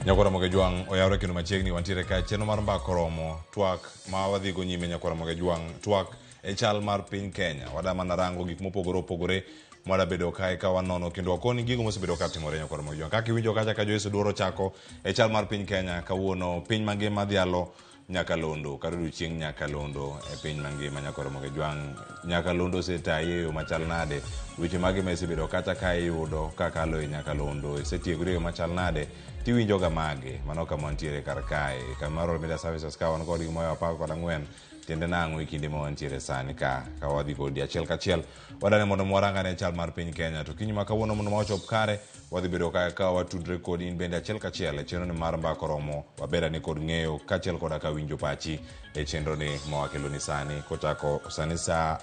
Nyakora Mogejuang oyawre kendo machiegni wantiere ka chenro mar mbako romo TWAK ma wadhi go nyime Nyakora Mogejuang TWAK e chal mar piny Kenya. Wada mana rango gik mopogore opogore mwada bedo kae ka wanono kendo wakoni gigo mosebedo ka timore Nyakora Mogejuang. Kaka iwinjo kacha ka Joyce Duoro chako e chal mar piny Kenya kawuono piny mangima dhialo Nyakalondo karudu chieng Nyakalondo e piny mangima Nyakora Mogejuang. Nyakalondo setaye yo machal nade weche mage mesebedo kacha ka iyudo kakalo e Nyakalondo setiegore yo machal nade tiwinjo ga mage mano kama wantiere kar kae kamaro media services ka wan kod gimoyo 14 tiende nango e kinde ma wantiere sani ka wadhi kodi achiel kachiel wadane mondo mwarangane chal mar piny Kenya to kiny ma kawuono mondo mawachop kare wadhi bedo ka watudre kodi in bende achiel kachiel e chenro ni mar mbako romo wabera ni kod ng'eyo kachiel koda ka winjo pachi e chenro ni mawakelo ni sani kochako sani sa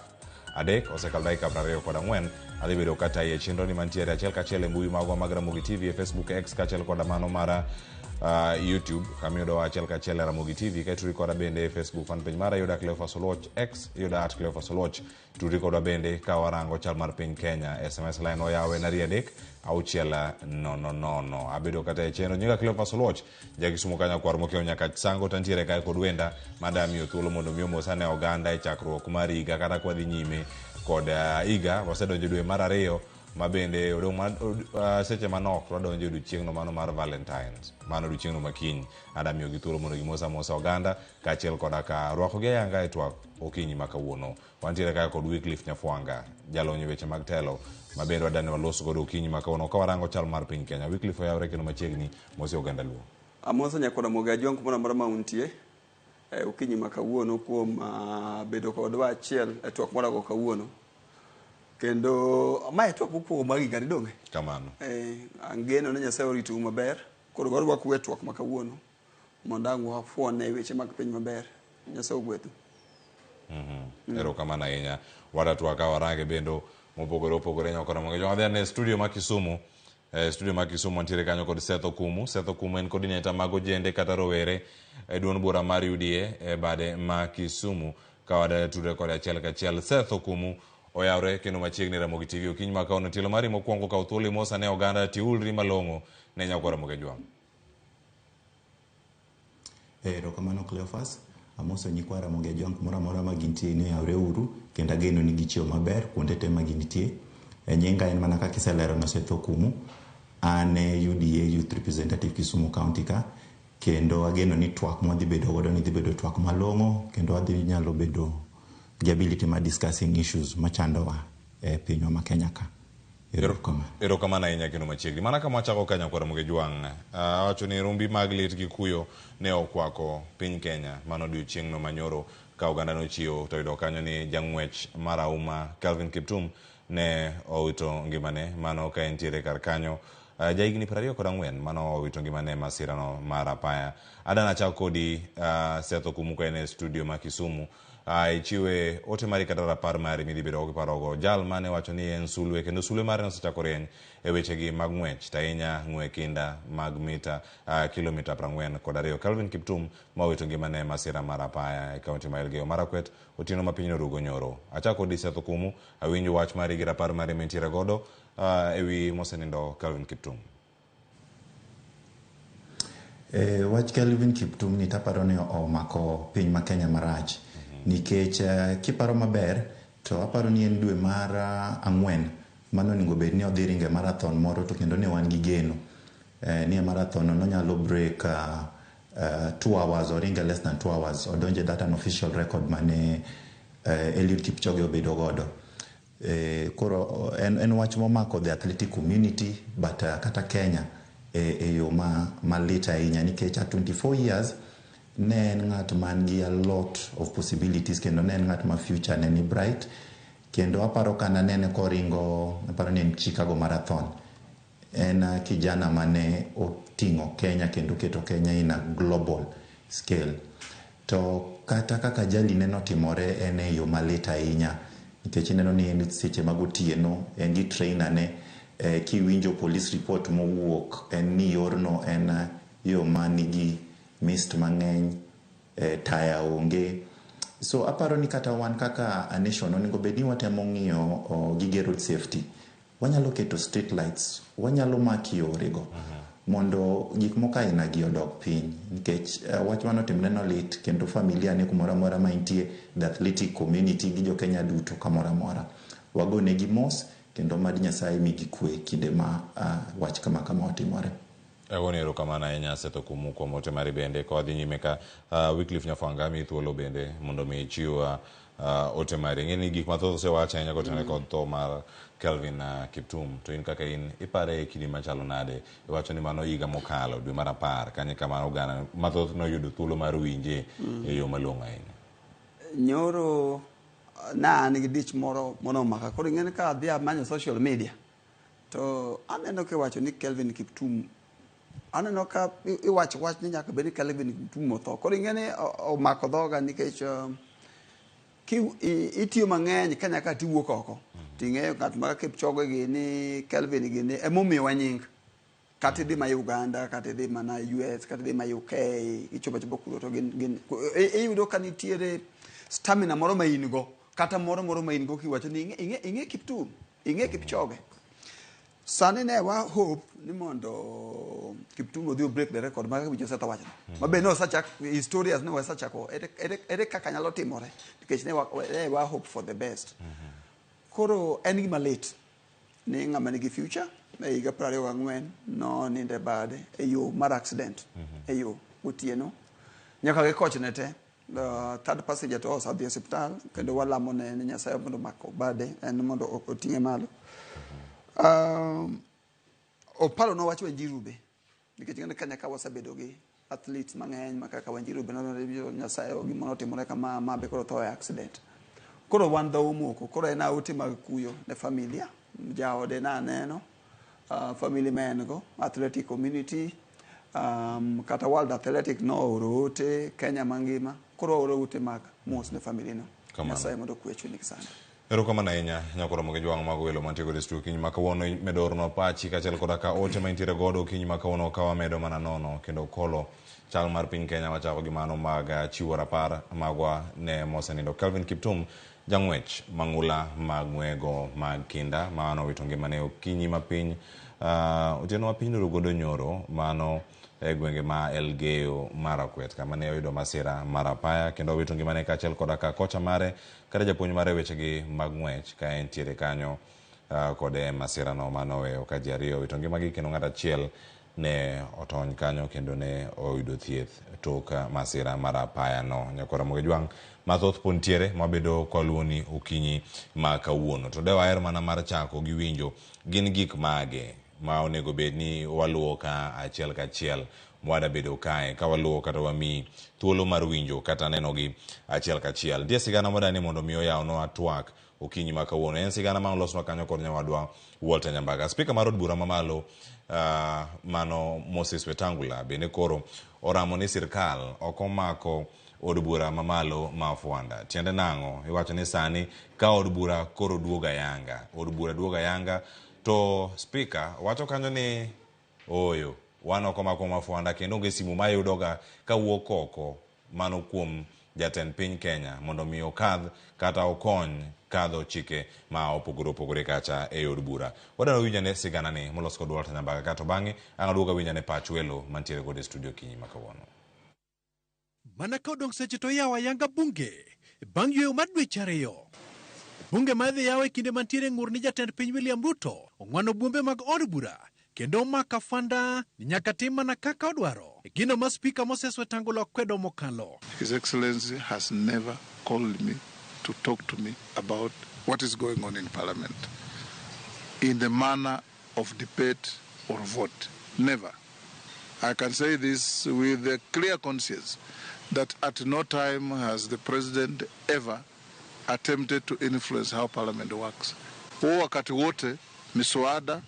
adek osekal dakika 24 adhi bedo kata e chenro ni mantiere achiel kachiel e mbui magwa mag Ramogi TV e Facebook X kachiel koda mano mara YouTube kamiyudo achiel kachiel e Ramogi TV keturi koda bende e Facebook fan page mara yuda Cleophas Oloch X yuda @Cleophas Oloch turi koda bende ka warango chal mar piny Kenya SMS line oyawe na riadek auchiela no abedo kata e chenro nyinga Cleophas Oloch jakisumo kanya kwar mokeo nyaka sango tantiere kae kod wenda madami othuolo mondo miyo sane oganda e chakruok mar higa kata kwa dhi nyime kod higa wasedonjo dwe mar 2 mabende seche manok wadonjo odiochieng'no mano mar Valentines mano odiochieng'no makiny adamiyo gi thuolo mondo gimosa oganda kaachiel koda ka rwakogi ayanga e twak okinyi ma kawuono wantiere kaka kod Wycliffe Nyafuanga jalony weche mag telo mabende wadane walos godo okinyi ma kawuono ka warango chal mar piny Kenya. Wycliffe oyawre kendo machiegni mosi oganda luo amosa Nyakora Mogejuang kumoro amora ma untie okinyi ma kawuono kuom bedo kodwa achiel e twak morago kawuono kendo mae twak mokwongo magi gari donge kamano angeno ne Nyasaye oritou maber koro warwako we twak ma kawuono mondo ang wafuone weche mag piny maber Nyasaye ogwedhu erokamano ahinya wada twaka warange bendo mopogore opogore Nyakora Mogejuang adhi ane studio ma Kisumu studio ma Kisumu wantiere kanyo kod Seth Okumu. Seth Okumu en coordinator mag ojende kata rowere e duond bura mar UDA e bade ma Kisumu ka wada tudre kod achiel kachiel. Seth Okumu oyawre kendo machiegni Ramogi TV okinyi ma kawuono tielo mari mokwongo ka thuolo mosa ne oganda tiulri malong'o ne Nyakora Mogejuang. Erokamano Cleophas amoso nyikwa Ramogejuang kumoro amora ma gintie ni yawre uru kendo ageno ni gichiew maber kuonde te ma gintie. Nyinga en mana kaka iselero no Seth Okumu ane UDA Youth Representative Kisumu County ka kendo ageno ni twak modhi bedo godo ni dhi bedo twak malong'o kendo adhi nyalo bedo the ability ma discussing issues machandowa e pinywa ma Kenya ka. Erokamano ahinya kendo machiegni mana kama wachako ka Nyakora Mogejuang awacho ni rumbi mag lit gi kuyo ne okwako piny Kenya mano odiochieng'no manyoro ka oganda nochiewo to yudo kanyo ni jang'wech marahuma Calvin Kiptum ne owito ngimane mano ka entiere kar kanyo jahigni 24 mano owito ngimane masirano mar apaya. Adana chako kodi Seth Okumu ka ene studio ma Kisumu ichiwe ote mari kata rapar mari midhi bedo kiparogo jal mane wacho ni en sulwe kendo sulwe mare nosechako rieny e wechegi mag ng'wech tainya ng'we kinda mag mita kilomita 42 Calvin Kiptum ma owito ngimane masira mar apaya e kaunti ma Elgeyo Marakwet otieno ma pinyno rugo nyoro. Achako kodi Seth Okumu awinjo wach mari gi rapar mari mentiere godo ewi mosenindo Calvin Kiptum. Wach Calvin Kiptum ni taparo ni omako piny ma Kenya marach nikech kiparo maber to aparo ni en dwe mar 4 mano onego bed ni odhi ringe marathon moro to kendo ne wan gi geno ni marathon no nyalo break 2 hours or ringe less than 2 hours odonje that an official record mane Eliud Kipchoge obedo godo. Koro en wach momako the athletic community but kata Kenya yo malit ahinya nikech at 24 years ne en ng'at man gi a lot of possibilities kendo ne en ng'at ma future ne ni bright kendo aparo kana nene koringo aparo ni en Chicago Marathon en kijana mane oting'o Kenya kendo keto Kenya in a global scale to kata kaka jali ne notimore en yo malit ahinya nikech neno ni en seche mag otieno en gi trainer ne kiwinjo police report mowuok en ni yorno en yo manigi mist mang'eny taya onge so aparo ni kata wan kaka a nation onego bed ni watemo ng'iyo gige road safety wanyalo keto street lights wanyalo maki yorego mondo gik moko aina gi odok piny nikech wach manotimne no lit kendo familia ne kumoro amora ma intie the athletic community gi jo Kenya duto kamoro amora wagone gi mos kendo mad Nyasaye migi kwe kinde ma wach kama otimore. Ero kamana ahinya Seth Okumu kuom ote mari bende kodhi nyime ka Wycliffe Nyafuanga mi thuolo bende mondo mi chiw ote mari. Ng'eni gik mathoth osewacho ahinya kotenore kod tho mar Kelvin Kiptum, to in kaka in ipare kidi machalo nade? Iwacho ni mano higa mokalo dwe mar 10 kanye kamano oganda mathoth noyudo thuolo mar winje e yo malong'o ahinya. Nyoro na nigi dich moro monomaka koro ing'eni ka adhi amanyo social media to aneno kiwacho ni Kelvin Kiptum, aneno ka iwacho wach ni nyaka bed ni Kelvin Kiptum otho. Koro ing'eni omako dhoga nikech itiyo mang'eny ka nyaka tiwuok oko ting'eyo ng'at ma Kipchoge gini Kelvin gini emomiyo wanying kata idhi ma Uganda kata idhi mana US kata idhi ma UK ichopo kuro to gin iyudo ka nitiere stamina moro ma in go kata moro ma in go kiwacho ni ing'e Kiptum ing'e Kipchoge. Sani ne wa hope ni mondo Kiptum odhi break the record ma wijo Seth wacho mabe no sachak historias ne wasachako ere kaka nyalo timore nikech ne wa hope for the best. Koro en gima late ni ng'ama nigi future e higa 24 no ninde bade e yo mar accident e yo otieno nyaka ge coach ne te third passenger to osadhi hospital kendo walamo ne Nyasaye mondo mako bade en mondo oting'e malo. Opalo no wacho Wanjirube nikech ng'ene kanya ka wasebedo gi athletes mang'eny makaka Wanjirube no Nyasaye gimono timore kama mabe koro tho e accident. Koro wan dho moko koro en auti mag kuyo ne familia jaode na neno family men go athletic community kata World Athletic no orote Kenya mangima koro orote mag mos ne family no Nyasaye mondo kwechu ni sana. Ero kamana ahinya nyakoro moge jwang' mag welo mantie kod studio kiny makawuono medorno pachi kaachiel koda ka ote ma intiere godo kiny makawuono ka wamedo mana nono kendo kolo chal mar piny Kenya wachako gi mano mag chiwo rapar magwa ne mosenindo Kelvin Kiptum jang'wech mang'ula mag ng'wego mag kinda mano wito ngimane okinyi ma piny otieno ma piny norugodo nyoro mano e gwenge ma Elgeyo Marakwet kama ne oyudo masira mar apaya kendo wito ngimane kaachiel koda ka kocha mare kata japuonj mare wechegi mag ng'wech ka entiere kanyo kode masira no manoweyo ka ji ariyo wito ngimagi kendo ng'at achiel ne otony kanyo kendo ne oyudo thieth tok masira mar apaya no. Nyakora moge jwang' mathoth pontiere mabedo kwaluoni okinyi ma kawuono to dewa er mana mar chako gi winjo gin gik mage ma onego bed ni waluwo ka achiel kachiel mwada bedo kae ka waluwo kata wami thuolo mar winjo kata neno gi achiel kachiel. Nitie sigana modani mondo mi oyawno TWAK okinyi ma kawuono en sigana ma olosnwa kanyo kod nyawadwa Walter Nyambaga. Spika mar od bura mamalo mano Moses Wetangula bende koro oramo ni sirkal okomako od bura mamalo ma Fuanda. Tiende nang'o? Iwacho ni sani ka od bura koro duoga yanga od bura duoga yanga to spika wacho kanyo ni oyo wan okomako ma Fuanda kendo onge simu ma yudoga ka wuok oko mano kuom jatend piny Kenya mondo mi okadh kata okony kadho chike ma opogore kacha e od bura. Wadano winjane sigana ni molos kod Walter Nyambaga kato bang'e ang'aduoga winjane pach welo mantiere kod e studio kinyi makawuono. Mana ka odong' seche to yawa yanga bunge bang' yweyo mar dweche ariyo. Bunge madhi yawa e kinde mantiere ng'ur ni jatend piny William Ruto ong'wano bwombe mag od bura kendo maka Fuanda ni nyaka tim mana kaka odwaro. E gino ma Speaker Moses Wetangula kwedo mokalo. His Excellency has never called me to talk to me about what is going on in Parliament in the manner of debate or vote. Never. I can say this with a clear conscience that at no time has the President ever attempted to influence how Parliament works. Wakati wote miswada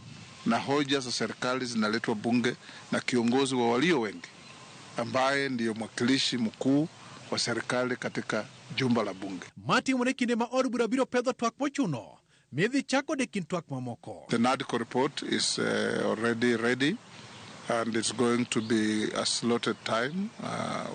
na hoja za serikali zinaletwa bunge na kiongozi wa walio wengi ambaye ndiyo mwakilishi mkuu wa serikali katika jumba la bunge. Mati mwone kinde ma od bura biro pedho twak mochuno midhi chako de kin twak mamoko. The NADCO report is already ready and it's going to be a slotted time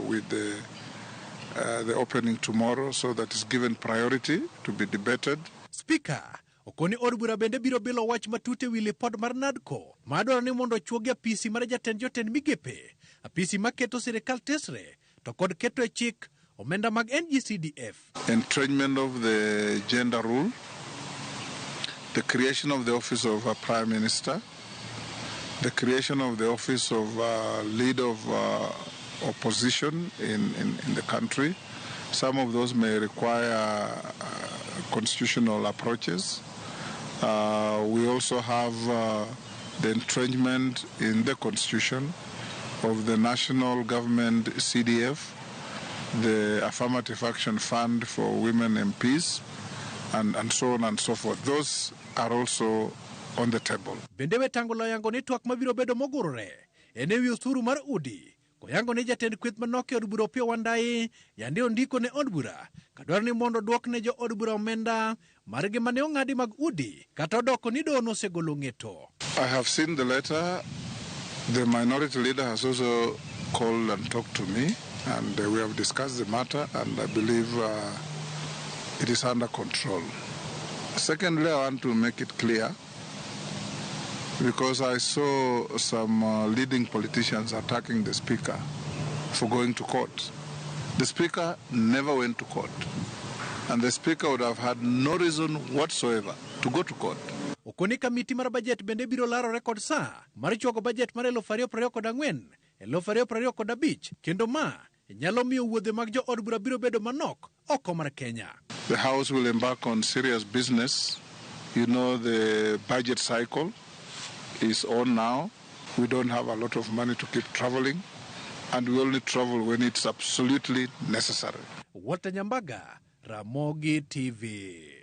with the opening tomorrow so that it's given priority to be debated. Speaker Okoni od bura bende biro bilo wach matut ewi lipod mar NADCO madwaro ni mondo chuogi apisi mar jotend migepe, apisi maketo sirikal tesre to kod keto e chik omenda mag NGCDF. Entrenchment of the gender rule, the creation of the office of a prime minister, the creation of the office of leader of opposition in the country. Some of those may require constitutional approaches. We also have the entrenchment in the constitution of the national government CDF, the Affirmative Action Fund for Women MPs, and so on and so forth. Those are also on the table. Bende wetangulo yango ni twak mabiro bedo mogurore enewi usuru mar udi koyango ni jatend kweth manok od bura Opiyo Wandayi yande ondiko ne od bura kadwaro ni mondo duok ne jo od bura omenda margi mane ong'adi mag udi kata odoko ni dono osegolo ng'eto. I have seen the letter. The minority leader has also called and talked to me, and we have discussed the matter, and I believe it is under control. Secondly, I want to make it clear, because I saw some leading politicians attacking the Speaker for going to court. The Speaker never went to court, and the Speaker would have had no reason whatsoever to go to court. Okoni kamiti mar budget bende biro laro rekod saa mar chuogo budget mar 2024 2025 kendo ma nyalo miyo wuodhe mag jo od bura biro bedo manok oko mar Kenya. The House will embark on serious business. You know, the budget cycle is on now. We don't have a lot of money to keep traveling, and we only travel when it's absolutely necessary. Walter Nyambaga, Ramogi TV.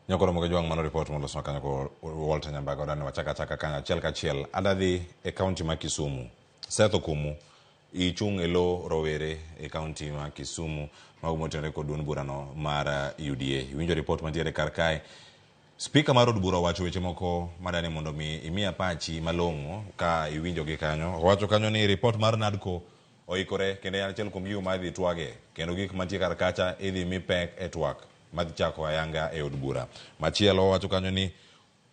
Nyakoro Ramogi juang mano report mondo soka nyako Walter Nyambaga odani wachaka kanya chiel ka chiel adadhi e county ma Kisumu. Seth Okumu ichung elo rowere e county ma Kisumu magumotenre kod duond burano mar UDA. Winjo report mantiere kar kae. Speaker mar od bura wacho weche moko madani mondo mi imiya pachi malong'o ka iwinjo gi kanyo. Wacho kanyo ni report mar NADCO oikore kendo en achiel kuom gigo madhi twage kendo gik mantie kar kacha idhi mi pek e twak madhi chako ayanga e od bura. Machielo wacho kanyo ni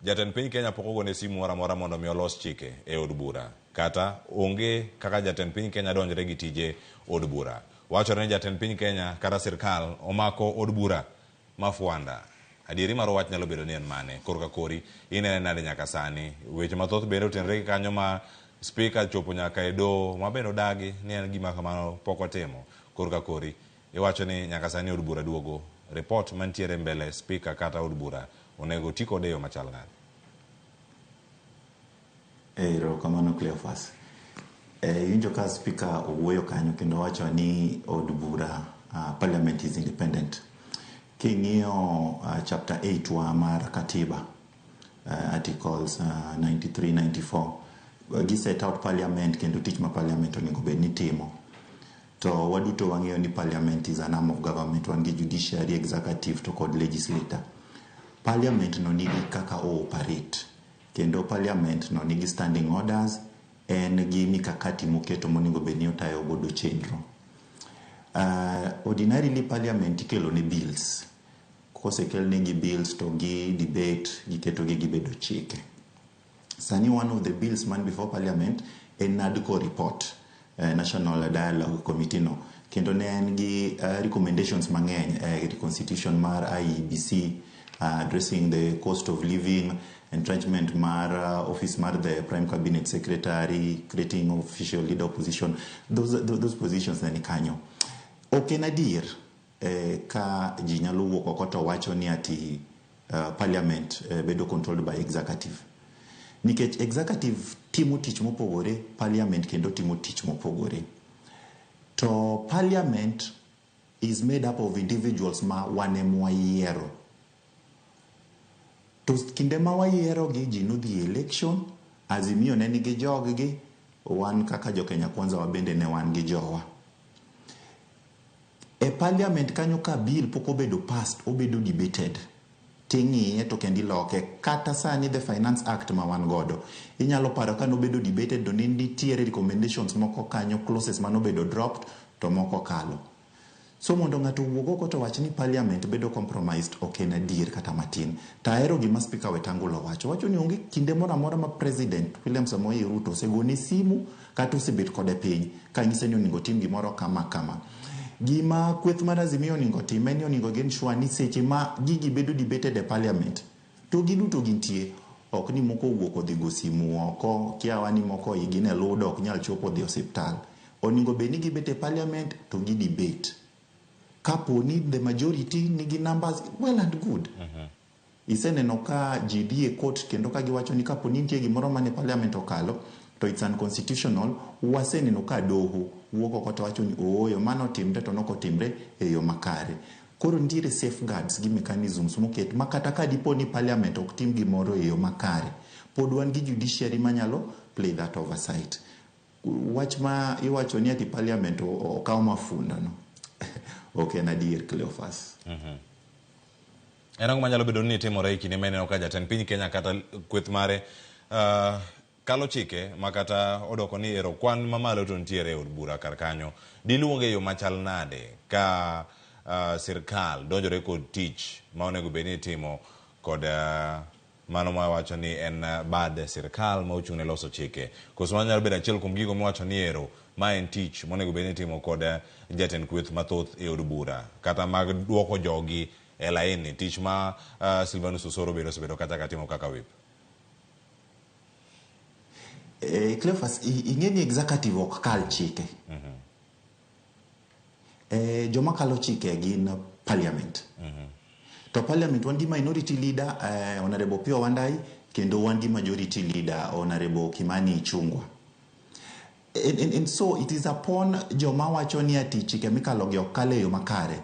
jatend piny Kenya pok ogone simu moro amora mondo mi olos chike e od bura kata onge kaka jatend piny Kenya donjre gi tije od bura. Wachore ni jatend piny Kenya kata sirkal omako od bura Nyafuanga. Adieri mar wach nyalo bedo ni en mane korka kori inene nade nyaka sani weche mathoth bende otenre kanyo ma speaker chopo nyaka e do mabendo dagi ni en gima kamano pok otimo korka kori iwacho ni nyaka sani od bura duogo report mantiere mbele speaker kata od bura onego tiko deyo machal nade. Ero kamano Cleophas. Winjo ka speaker owuoyo kanyo kendo wacho ni od bura parliament is independent. King'iyo chapter 8 wa mar katiba articles 93-94 gi set out parliament kendo tich ma parliament onego bed ni timo. To waduto wang'eyo ni parliament is an arm of government, wan gi judiciary, executive to kod legislator. Parliament no nigi kaka operate kendo parliament no nigi standing orders, en gi mikakati moketo monego bed ni otayo godo chenro. Ordinarily parliament ikelo ne bills. Kosekel negi bills to gi debate giketo gi gibedo chike. Sani one of the bills man before parliament en NADCO report, National Dialogue Committee no. Kendo ne en gi recommendations mang'eny the constitution mar IEBC, addressing the cost of living, entrenchment mar office mar the prime cabinet secretary, creating official leader opposition. Those positions na ni kanyo. Okay, nadir ka ji nyalo wuok oko to wacho ni ati parliament bedo controlled by executive. Nikech executive timo tich mopogore, parliament kendo timo tich mopogore. To parliament is made up of individuals ma wane mwayiero. To kinde ma wayiero gi ji nudhi election, Azimio ne nigi joggi, wan kaka jo Kenya Kwanza wabende ne wan gi jowa. E parliament kanyo ka bill pok obedo passed, obedo debated. Tingi to kendi loke kata sani the Finance Act ma wan godo. Inyalo paro ka nobedo debated do nitiere recommendations moko kanyo, clauses mano bedo dropped to moko kalo. So mondo ng'ato wuog oko to wach ni parliament bedo compromised ok en adier kata matin. Taero gima speaker Wetangula wacho ni onge kinde moro amora ma president William Samoei Ruto osegone simu kata osebet kode piny ka nyise ni onego tim gimoro kama. Gima kweth mar Azimio onego time ni onego gen sure ni seche ma gigi bedo debated e parliament to giduto gintie. Ok ni moko wuok odhi go simu oko, kiawa ni moko igine ludo ok nyal chopo dhi osiptal. Onego bed ni gibet e parliament to gi debate. Kapo ni the majority nigi numbers, well and good. Iseneno ka GD e court kendo ka giwacho ni kapo ni nitie gimoro mane parliament okalo to it's unconstitutional. Waseneno ka doho wuok oko to wacho ni ooyo mano timre to noko timre e yo makare. Koro nitiere safeguards gi mechanisms moket makata ka dipo ni parliament ok tim gimoro e yo makare, pod wan gi judiciary manyalo play that oversight. Wach ma iwacho ni ati parliament okaw mafunda no. Ok en adier, Cleophas. En ang'o manyalo bedo ni timore e kinde maneno ka jatend piny Kenya kata kweth mare kalo chike makata odoko ni ero kwan mamalo to nitiere e od bura kar kanyo. Diluonge e yo machal nade ka sirkal donjore kod tich ma onego bed ni timo kod mano ma wacho ni en bad sirkal ma ochung' ne loso chike. Koso manyalo bedo achiel kuom gigo miwacho ni ero ma en tich monego bed ni timo kod jatend kweth mathoth e od bura kata mag duoko jogi e laini, tich ma Silvanus Osoro osebedo kata katimo kaka whip. Cleophas, ing'e ni executive ok kal chike. Joma kalo chike gin parliament. To parliament wan gi minority leader Honorable Pio Wandai kendo wan gi majority leader Honorable Kimani Ichung'wah. And so it is upon joma wacho ni ati chike mikalo gi ok kale yo makare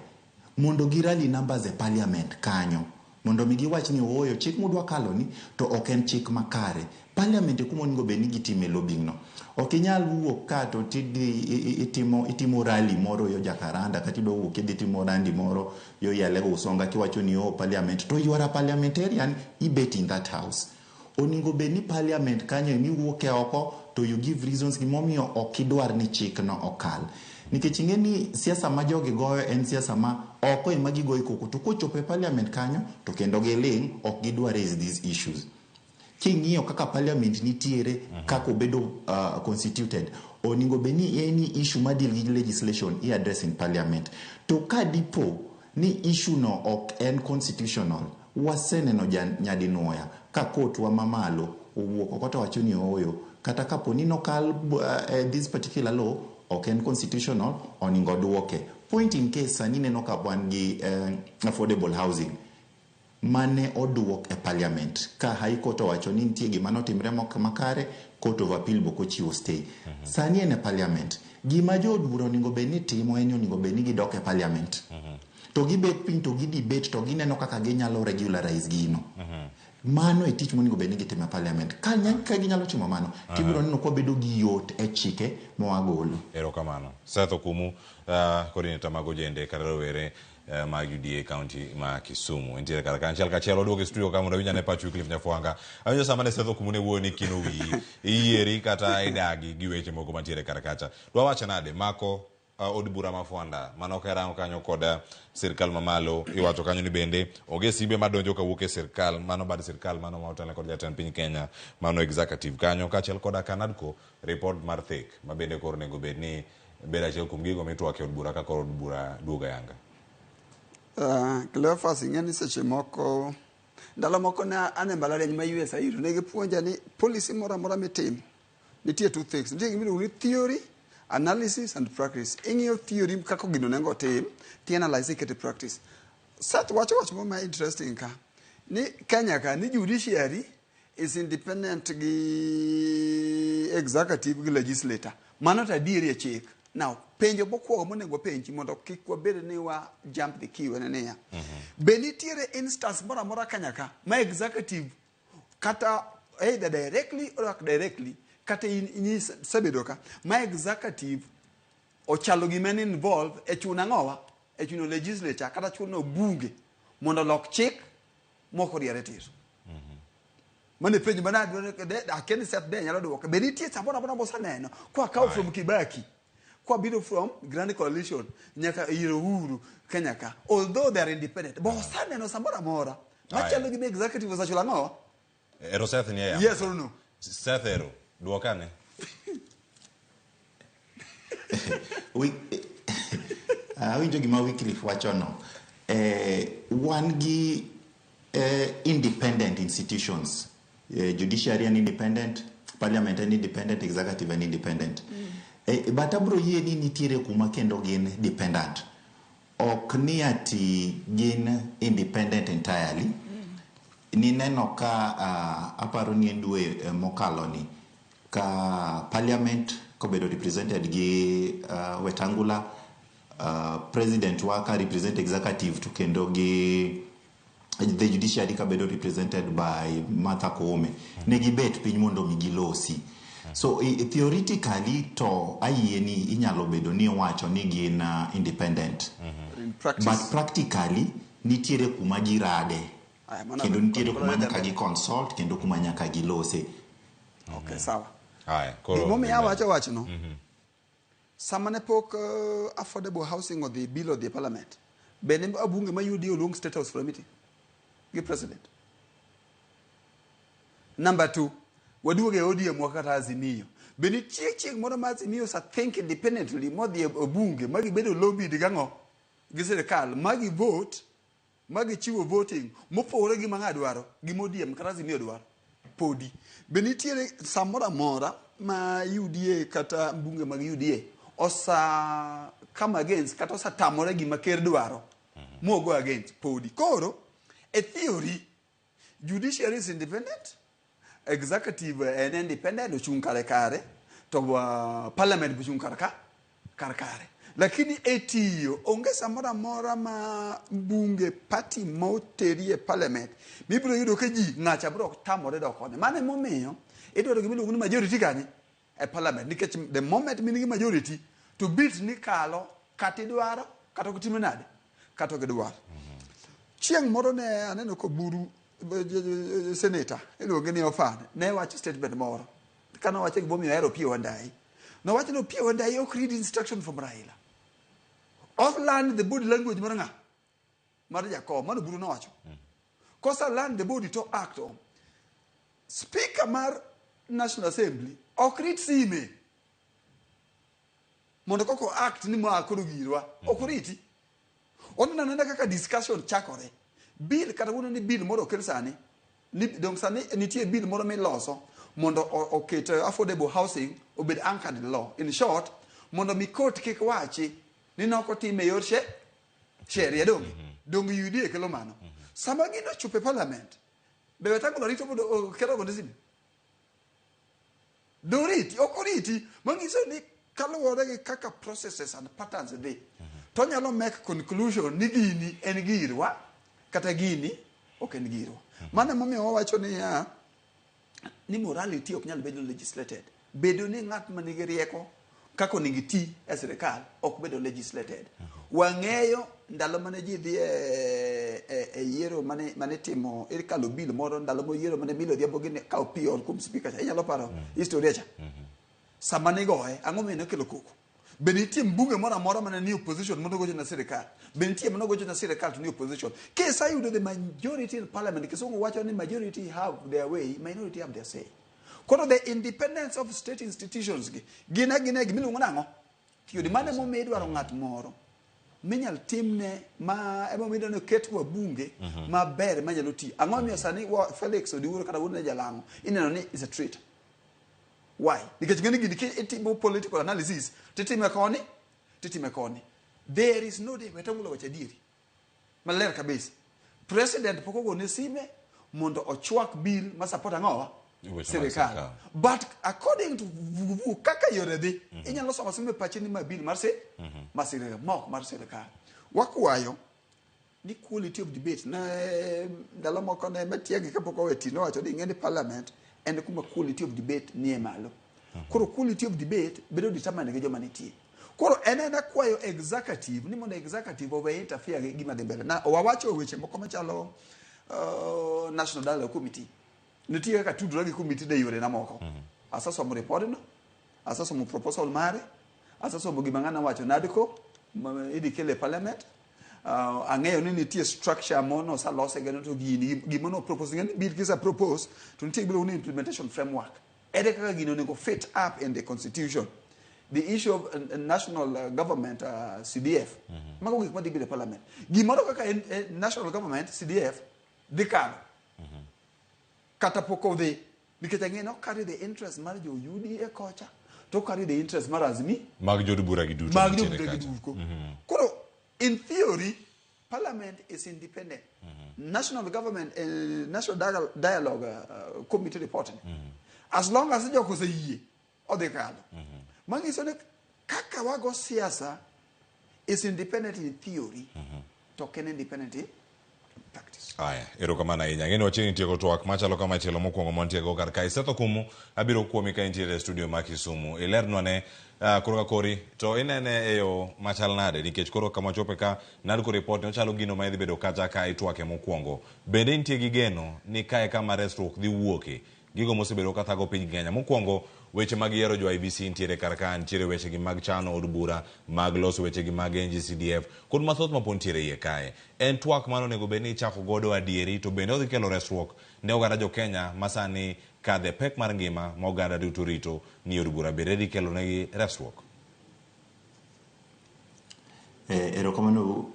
mondo girali numbers e parliament kanyo mondo mi giwach ni ooyo chik mudwa kalo ni to ok en chik makare. Parliament e kuma onego bed ni gitime lobbying no. Ok inyal wuok ka to itimo rally moro yo Jakaranda kata idwa wuok idhi timo rally moro yo Yalego Usonga kiwacho ni parliament to you are a parliamentarian, ibet in that house. Onego bed ni parliament kanyo ni wuok e oko to you give reasons gimomiyo ok idwar ni chik no okal. Nikech ing'e ni siasa ma jogi goyo en siasa ma oko ema gigoyo koko to kochopo e parliament kanyo to kendo giling ok gidwa raise these issues. King'iyo kaka parliament nitiere kaka obedo constituted, onego bed ni any issue ma deal gi legislation i address in parliament. To ka dipo ni issue no ok en constitutional, waseneno nyadinuoya ka court wa mamalo owuok oko to wacho ni ooyo kata kapo ni nokal this particular law ok en constitutional, onego duoke. Point in case sani neno ka wan gi affordable housing mane oduok e parliament ka high court owacho ni nitie gima notimre mok makare, court of appeal boko chiwo stay. Sani en e parliament. Gima jo od bura onego bed ni timo en onego bed ni gidok e parliament. To gibet piny to gi debate to gineno kaka ginyalo regularize gino. Mano e tich monego bed ni gitimo e parliament. Ka ginyalo timo mano, tibiro neno ko bedo gi yot e chike mowagolo. Erokamano. Seth Okumu, coordinator mag ojende kata rowere mag UDA County ma Kisumu. Nitiere kar kanchiel kachiel oduogo e studio kama winja ne pach Wycliffe Nyafuanga. Awinjo sama ne Seth Okumu ne wuoyo ni kino wiyi iyieri kata idagi gi weche moko mantiere kar kacha. Dwa wacho nade mako od bura ma Fuanda manok erango kanyo kod sirkal mamalo iwacho kanyo ni bende onge simbe madonjo kawuok e sirkal, mano bad sirkal, mano ma otelo kod jatend piny Kenya, mano executive kanyo kachiel kod kanadko report mar thek ma bende koro nego bed ni bed achiel kuom gigo mitwak e od bura ka koro od bura duoga yanga. Cleophas, ing'e ni seche moko ndalo moko ne ane mbalariany ma US ayudo ne gipuonja ni policy moro amora mitimo nitie two things. Nitie gimiluongo ni theory, analysis and practice. Ing'iyo theory kaka gino nego tim, ti analyze ikete practice. Seth wacho moro interesting ka ni Kenya ka ni judiciary is independent gi executive gi legislator. Mano ta dieri e chik. Now, penjo mokwongo monego penji mondo kik wabed ni wa jump the queue en niya. Be nitiere instance moro amora Kenya ka ma executive kata either directly or indirectly kata sebedo ka ma executive ochalo gi men involved e chuno ang'owa e chuno legislature kata chuno bunge mondo lok chik moko riere tir. Mane penjo manadwaro akeni Seth be nyalo duoka. Be nitie samoro bosaneno kwa kaw from Kibaki kwa biro from Grand Coalition nyaka iro Uhuru Kenya ka, although they are independent but osane no samora mora machalo gi executive osachula ngo ero Seth ni ya yes or no Seth ero duokane winjo gima Wycliffe wacho no wan gi independent institutions, judiciary and independent, parliament and independent, executive and independent. But abro yie ni nitiere kuma kendo gin dependent. Ok ni ati gin independent entirely. Ni neno ka aparo ni endwe mokalo ni ka parliament kobedo represented gi Wetangula, president waka represent executive to kendo gi the judiciary kabedo represented by Martha Koome. Negi bet piny mondo migilosi. So theoretically to ayie ni inyalo bedo ni wacho ni gin independent. In practice. But practically nitiere kuma girade. Kendo nitiere kuma nyaka gi consult kendo kuma nyaka gilose. Okay, sawa. Aya, koro. Momi ya wacho no. Samane pok affordable housing of the bill of the parliament. Bene abunge mayudi olong state house for a meeting. Gi president. Number 2, waduoge ODM wakata Azimio. Beni chieng moro ma Azimio sa think independently modhi obunge magi bedo lobby digango gi sirkal magi vote magi chiwo voting mopogore gi manga dwaro gi ODM kata Azimio dwaro podi. Beni tiere samora mora ma UDA kata bunge mag UDA osa come against kata osa tamore gi maker dwaro mogo against podi. Koro a theory, judiciary is independent, executive and independent, uchung kare to parliament buchung kare. Lakini etiyo, onge samora mora ma bunge party moterie parliament, mibro yudo keji ngacha bro tamore dokone. Mane momeyo, edo gimi lugu ni majority kanye e parliament. Nikech the moment minigi majority, to beat ni kalo, kati duaro, kato kutimenade, kato keduaro. Chieng moro ne aneno ko buru senator iluonge ni Ofan ne wacho statement moro kana wacho gi bomi aero pio wandai no wacho no pio wandai ok read instruction from Raila of learn the body language maranga mar Jacob mano buru no wacho kosa learn the body to act on speaker mar National Assembly ok read sime mondo koko act ni ma akoro girwa ok riti Ona nenda kaka discussion chakore. Bill kata wuno ni bill moro kelsani. Ni donc sani nitie bill moro me loso mondo oket affordable housing obed anchored in law. In short, mondo mi court kik wachi ni noko time yor sheria dongi. Dongi UDA kelo mano. Sama gino chupe parliament. Be Wetangula rito mondo kero godizim. Doriti, okoriti, mangiso ni kaluwore gi kaka processes and patterns dey. To nyalo make conclusion ni gini en girwa kata gini ok en girwa. Mane momiyo wawacho ni morality ok nyal bedo legislated. Bedo ni ng'at ma nigi rieko kako nigi ti e sirkal ok bedo legislated. Wang'eyo ndalo mane ji dhi e yiero mane timo irkalo bill moro ndalo mo yiero mane bilo dhiambo gine kao pion kum speaker cha inyalo paro historia cha. Sama ne goe ang'o mene kelo koko. Benitie mbunge mora mora mane ni opposition mondo gojo na sirkal. Benitie mondo gojo na sirkal to ni opposition. Case I the majority in parliament kisungu wacho ni majority have their way, minority have their say. Kono the independence of state institutions gina gimilungo nango. Kiyodi mane mo medwaro ng'at moro. Minyal timne ma emo mido no ketwa bunge ma ber manyalo ti. Ang'o miyo sani Felix Odiwuor kata wuone jalango. Ineno ni is a traitor. Why? Because itimo political analysis. Titime koni. There is no day Wetangula wacha diri. Maler kabisa. President poko gone sime mondo ochwak bill ma support angowa serikal. But according to vuvu kaka yorede inyalo soma sime pachini ma bill mar serikal mok mar serikal. Wakwayo ni quality of debate na dala moko ne metiagi kapoko weti no wacho ni ng'eni parliament and kuma quality of debate nie malo. Koro quality of debate bedo determine gi joma nitie. Koro enena kwayo executive ni mondo executive owe interfere gi gima dhi mbele. Na wawacho weche moko machalo National Dialogue Committee. Nitie ka tudra gi committee de yore na moko. Asaso mo report no, asaso mo proposal mare, asasomo gima ng'ana wacho NADCO idhi kele parliament. Ang'eyo ni nitie structure mono salose geno to gino no proposing any bill kisa propose to nitie bilo implementation framework. Ere kaka gino nego fit up in the constitution. The issue of national government CDF. Mago gik madhi bile parliament. Gimoro kaka national government CDF dikano. Kata poko dhi nikech ang'eno carry the interest mar jo UDA kocha to carry the interest mar Azmi mag jodu bura gi duto mag jodu bura gi duto. Koro in theory parliament is independent. National government national dialogue committee reporting. As long as jo ko se yie odekalo. Mangiso ne kaka wago siasa is independent in theory to ken independent in practice. Aya, erokamano ahinya. Ng'eni wachiegni tieko twak machalo kama chielo mokwongo montiego kar kae. Seth Okumu abiro kuomi ka intiere e studio ma Kisumu. Ilernwa koro ka kori to inene e yo machal nade nikech koro kama chope ka NADCO report ne ochalo gino ma idhi bedo kacha ka itwake mokwongo. Bende nitie gi geno ni kae kama resruok dhi wuoke gigo mosebedo ka thago piny Kenya. Mokwongo weche mag yiero jo IBC ntiere kar ka, ntiere weche gi mag chano od bura, mag loso weche gi mag NGCDF kod mathoth mapod ntiere iye kae. En twak mano nego bed ni ichako godo adieri to bende odhi kelo resruok ne oganda jo Kenya masani kadhe pek mar ngima ma oganda duto rito ni od bura bende dhi kelo negi resruok. Erokamano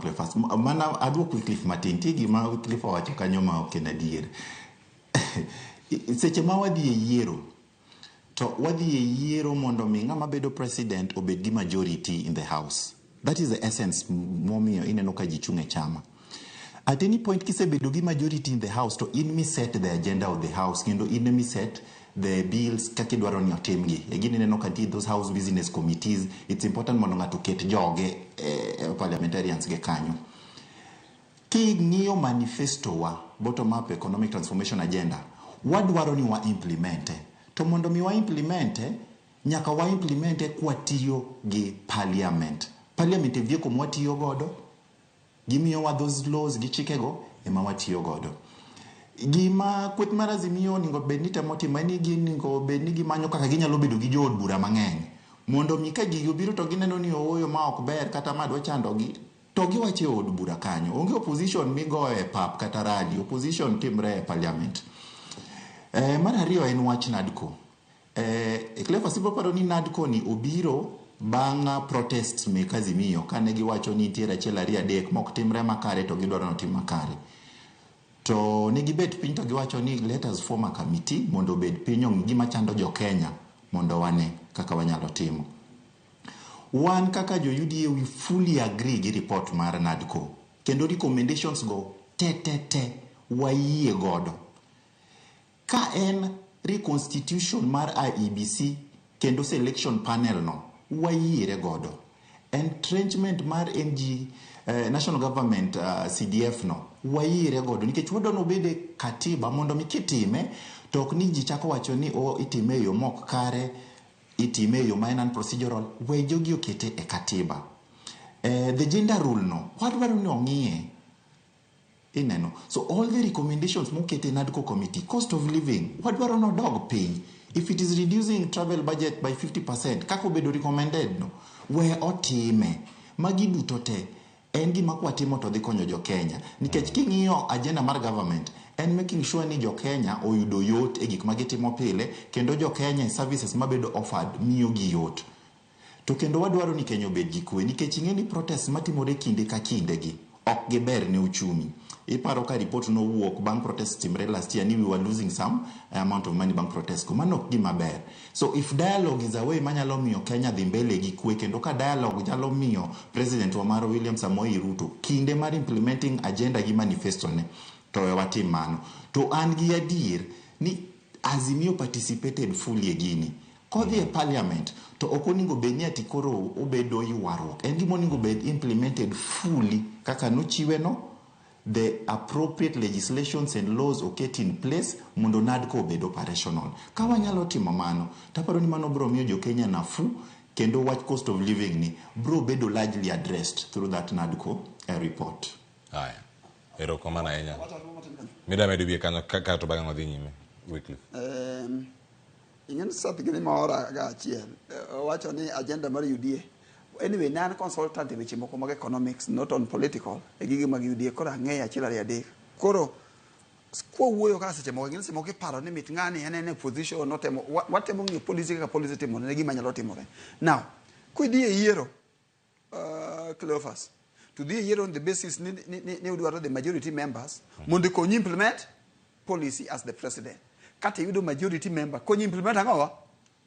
Cleophas. Mana adwok Wycliffe matin ti gima Wycliffe owacho kanyo ma ok en adier. Seche ma wadhi e yiero to wadhi e yiero mondo mi ng'ama bedo president obed gi majority in the house. That is the essence momiyo ineno ka ji chung' e chama. At any point kisebedo gi majority in the house to in mi set the agenda of the house kendo in mi set the bills kaka idwaro ni otimgi. Egin ineno ka those house business committees, it's important mondo ng'ato ket joge parliamentarians ge kanyo. Ki ng'iyo manifesto wa bottom up economic transformation agenda wadwaro ni wa implemente. To mondo mi wa implemente nyaka wa implemente kwa tiyo gi parliament. Parliament vieko mwatiyo godo gimiyo wa those laws gi chikego ema watiyo godo. Gima kweth mar Azimio ningo bedni temo timo ni ningo bedni gimanyo kaka ginyalo bedo gi jood bura mang'eny mondo mi ka gigo biro to gineno ni ooyo ma ok ber kata ma dwa chando gi to giwache od bura kanyo. Onge opposition migoe pap kata rally, opposition timre e parliament. Mar ariyo en wach NADCO. Cleophas paro ni NADCO ni obiro bang' protests mek Azimio kane giwacho ni nitiere achiel ariyo adek mok timre makare to gidwaro notim makare. To ne gibet piny to giwacho ni let us form a committee mondo bed piny ong'i gima chando jo Kenya mondo wane kaka wanyalo timo. Wan kaka jo UDA we fully agree gi report mar NADCO kendo recommendations go te wayie godo. Ka en reconstitution mar IEBC kendo selection panel no wayiere godo. Entrenchment mar national government CDF no wayiere godo nikech wadono bede katiba mondo mikitime to ok ni ji chako wacho ni itime yo mok kare, itime yo non procedural, we jogi okete e katiba. The gender rule no wadwaro ni ong'iye. Ineno. So all the recommendations mokete NADCO committee, cost of living, wadwaro no dog pay. If it is reducing travel budget by 50%, kako bedo recommended no, we otime. Magi duto te, en gima kwatimo to dhi konyo jo Kenya. Nikech king'iyo agenda mar government, en making sure ni jo Kenya oyudo yot e gik magitimo pile, kendo jo Kenya services mabedo offered miyo gi yot. To kendo wadwaro ni Kenya obed gi kwe, nikech ing'e ni protest matimore kinde ka kinde gi, ok giber ne uchumi. Iparo ka report no wuok bang' protest timre last year ni we were losing some amount of money bang' protest ko mano gima ber. So if dialogue is a way manyalo miyo Kenya dhi mbele gi kwe kendo ka dialogue nyalo miyo President Wamaro William Samoei Ruto kinde mar implementing agenda gi manifesto ne to watim mano. To an gi adier ni Azimio participated fully e gini. Kodhi e parliament to okoningo bedni ati koro obedo ywaruok. En gima oningo bed implemented fully kaka nochiwe no. The appropriate legislations and laws oket in place mondo NADCO obed operational. Ka wanyalo timo mano, taparo ni mano bro miyo jo Kenya nafu kendo wach cost of living ni bro bedo largely addressed through that NADCO report. Haya. Erokamano ahinya. Mida medo bie kanyo kaka to bang' odhi nyime. Wycliffe. ingen Seth gini maora ga achiel wacho ni agenda mar UDA anyway nan consultant e weche moko mag economics not on political e gigi mag UDA koro ang'eyo achiel ariyo adek koro kwa wuoyo ka seche moko ng'ise moko iparo ni mit ng'ani en position notemo watemo ng'io policy ka policy timore ne gima nyalo timore now kuidhi e yiero Cleophas to the year on the basis ni the majority members mondo konyi implement policy as the president kata yudo majority member konyi implement ang'o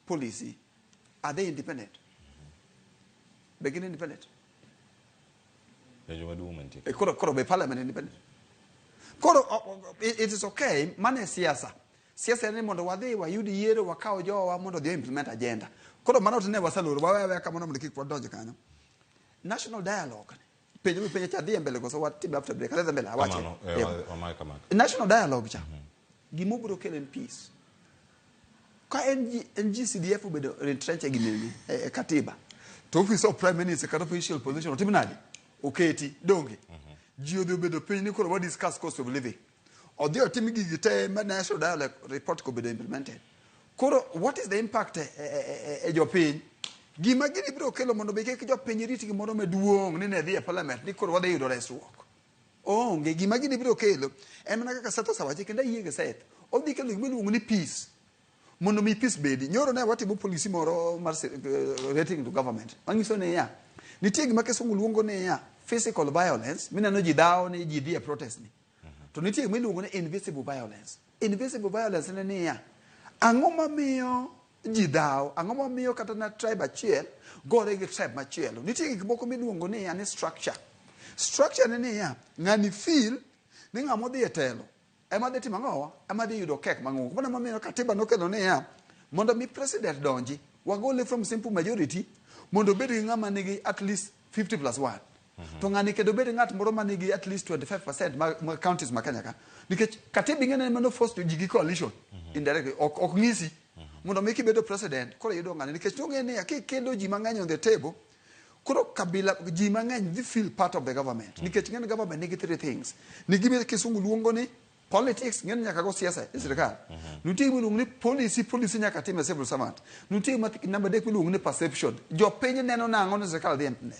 policy are they independent begin independent koro be parliament independent koro it is okay mane siasa ni mondo wadhi wayudi yiero wakawo jowa mondo dhi implement agenda koro mano tine wasaloro wawewe kama mondo kik wadonje kanyo national dialogue penye cha dhie mbele koso what after break aleza mbele awache national dialogue cha gimobro kelen peace ka NGCDF obedo retrench gimeni katiba to office of prime minister kata official position otimnadi oketi donge ji odhi obedo piny ni koro wa discuss cost of living odhi otim gigi te ma national dialogue report ko bedo implemented koro what is the impact e jopiny gima gini biro kelo mondo be kik jopiny riti gimoro maduong' ni ne dhi e parliament ni koro wadhi yudo resruok onge gima gini biro kelo en mana kaka Seth osawache kendo yiege Seth odhi kelo gima iluongo ni peace mondo mi peace bedi nyoro ne watimo policy moro mar rating to government manyiso ne ya nitie gima kesungu luongo ne ya physical violence mineno ji dawo ni ji dhi e protest ni to nitie gima iluongo ni invisible violence ne ya ang'o mamiyo ji dawo ang'o mamiyo kata na tribe achiel gore gi tribe machielo nitie gik moko miluongo ni yani structure ne ya ng'ani feel ni ng'amo dhi e telo ema dhi timo ang'owa ema dhi yudo kek mang'ongo mana mamiyo katiba nokelo ne ya mondo mi president donji wagole from simple majority mondo bed gi ng'ama nigi at least 50+1 to ng'ani kendo bed ng'at moro ma nigi at least 25% ma counties ma Kenya ka nikech katiba ing'ene mano force ji gi coalition indirectly ok ng'isi mondo mi kibedo president koro yudo ng'ani nikech tong'e ni kikelo ji mang'eny on the table koro kabila ji mang'eny dhi feel part of the government nikech ng'en government nigi three things nigi kisungu luongo ni politics ng'en nyaka go siasa e sirikal nitie miluongo ni policy nyaka time civil servant nitie namba dek miluongo ni perception jopiny neno nang'o ni sirikal dhi ne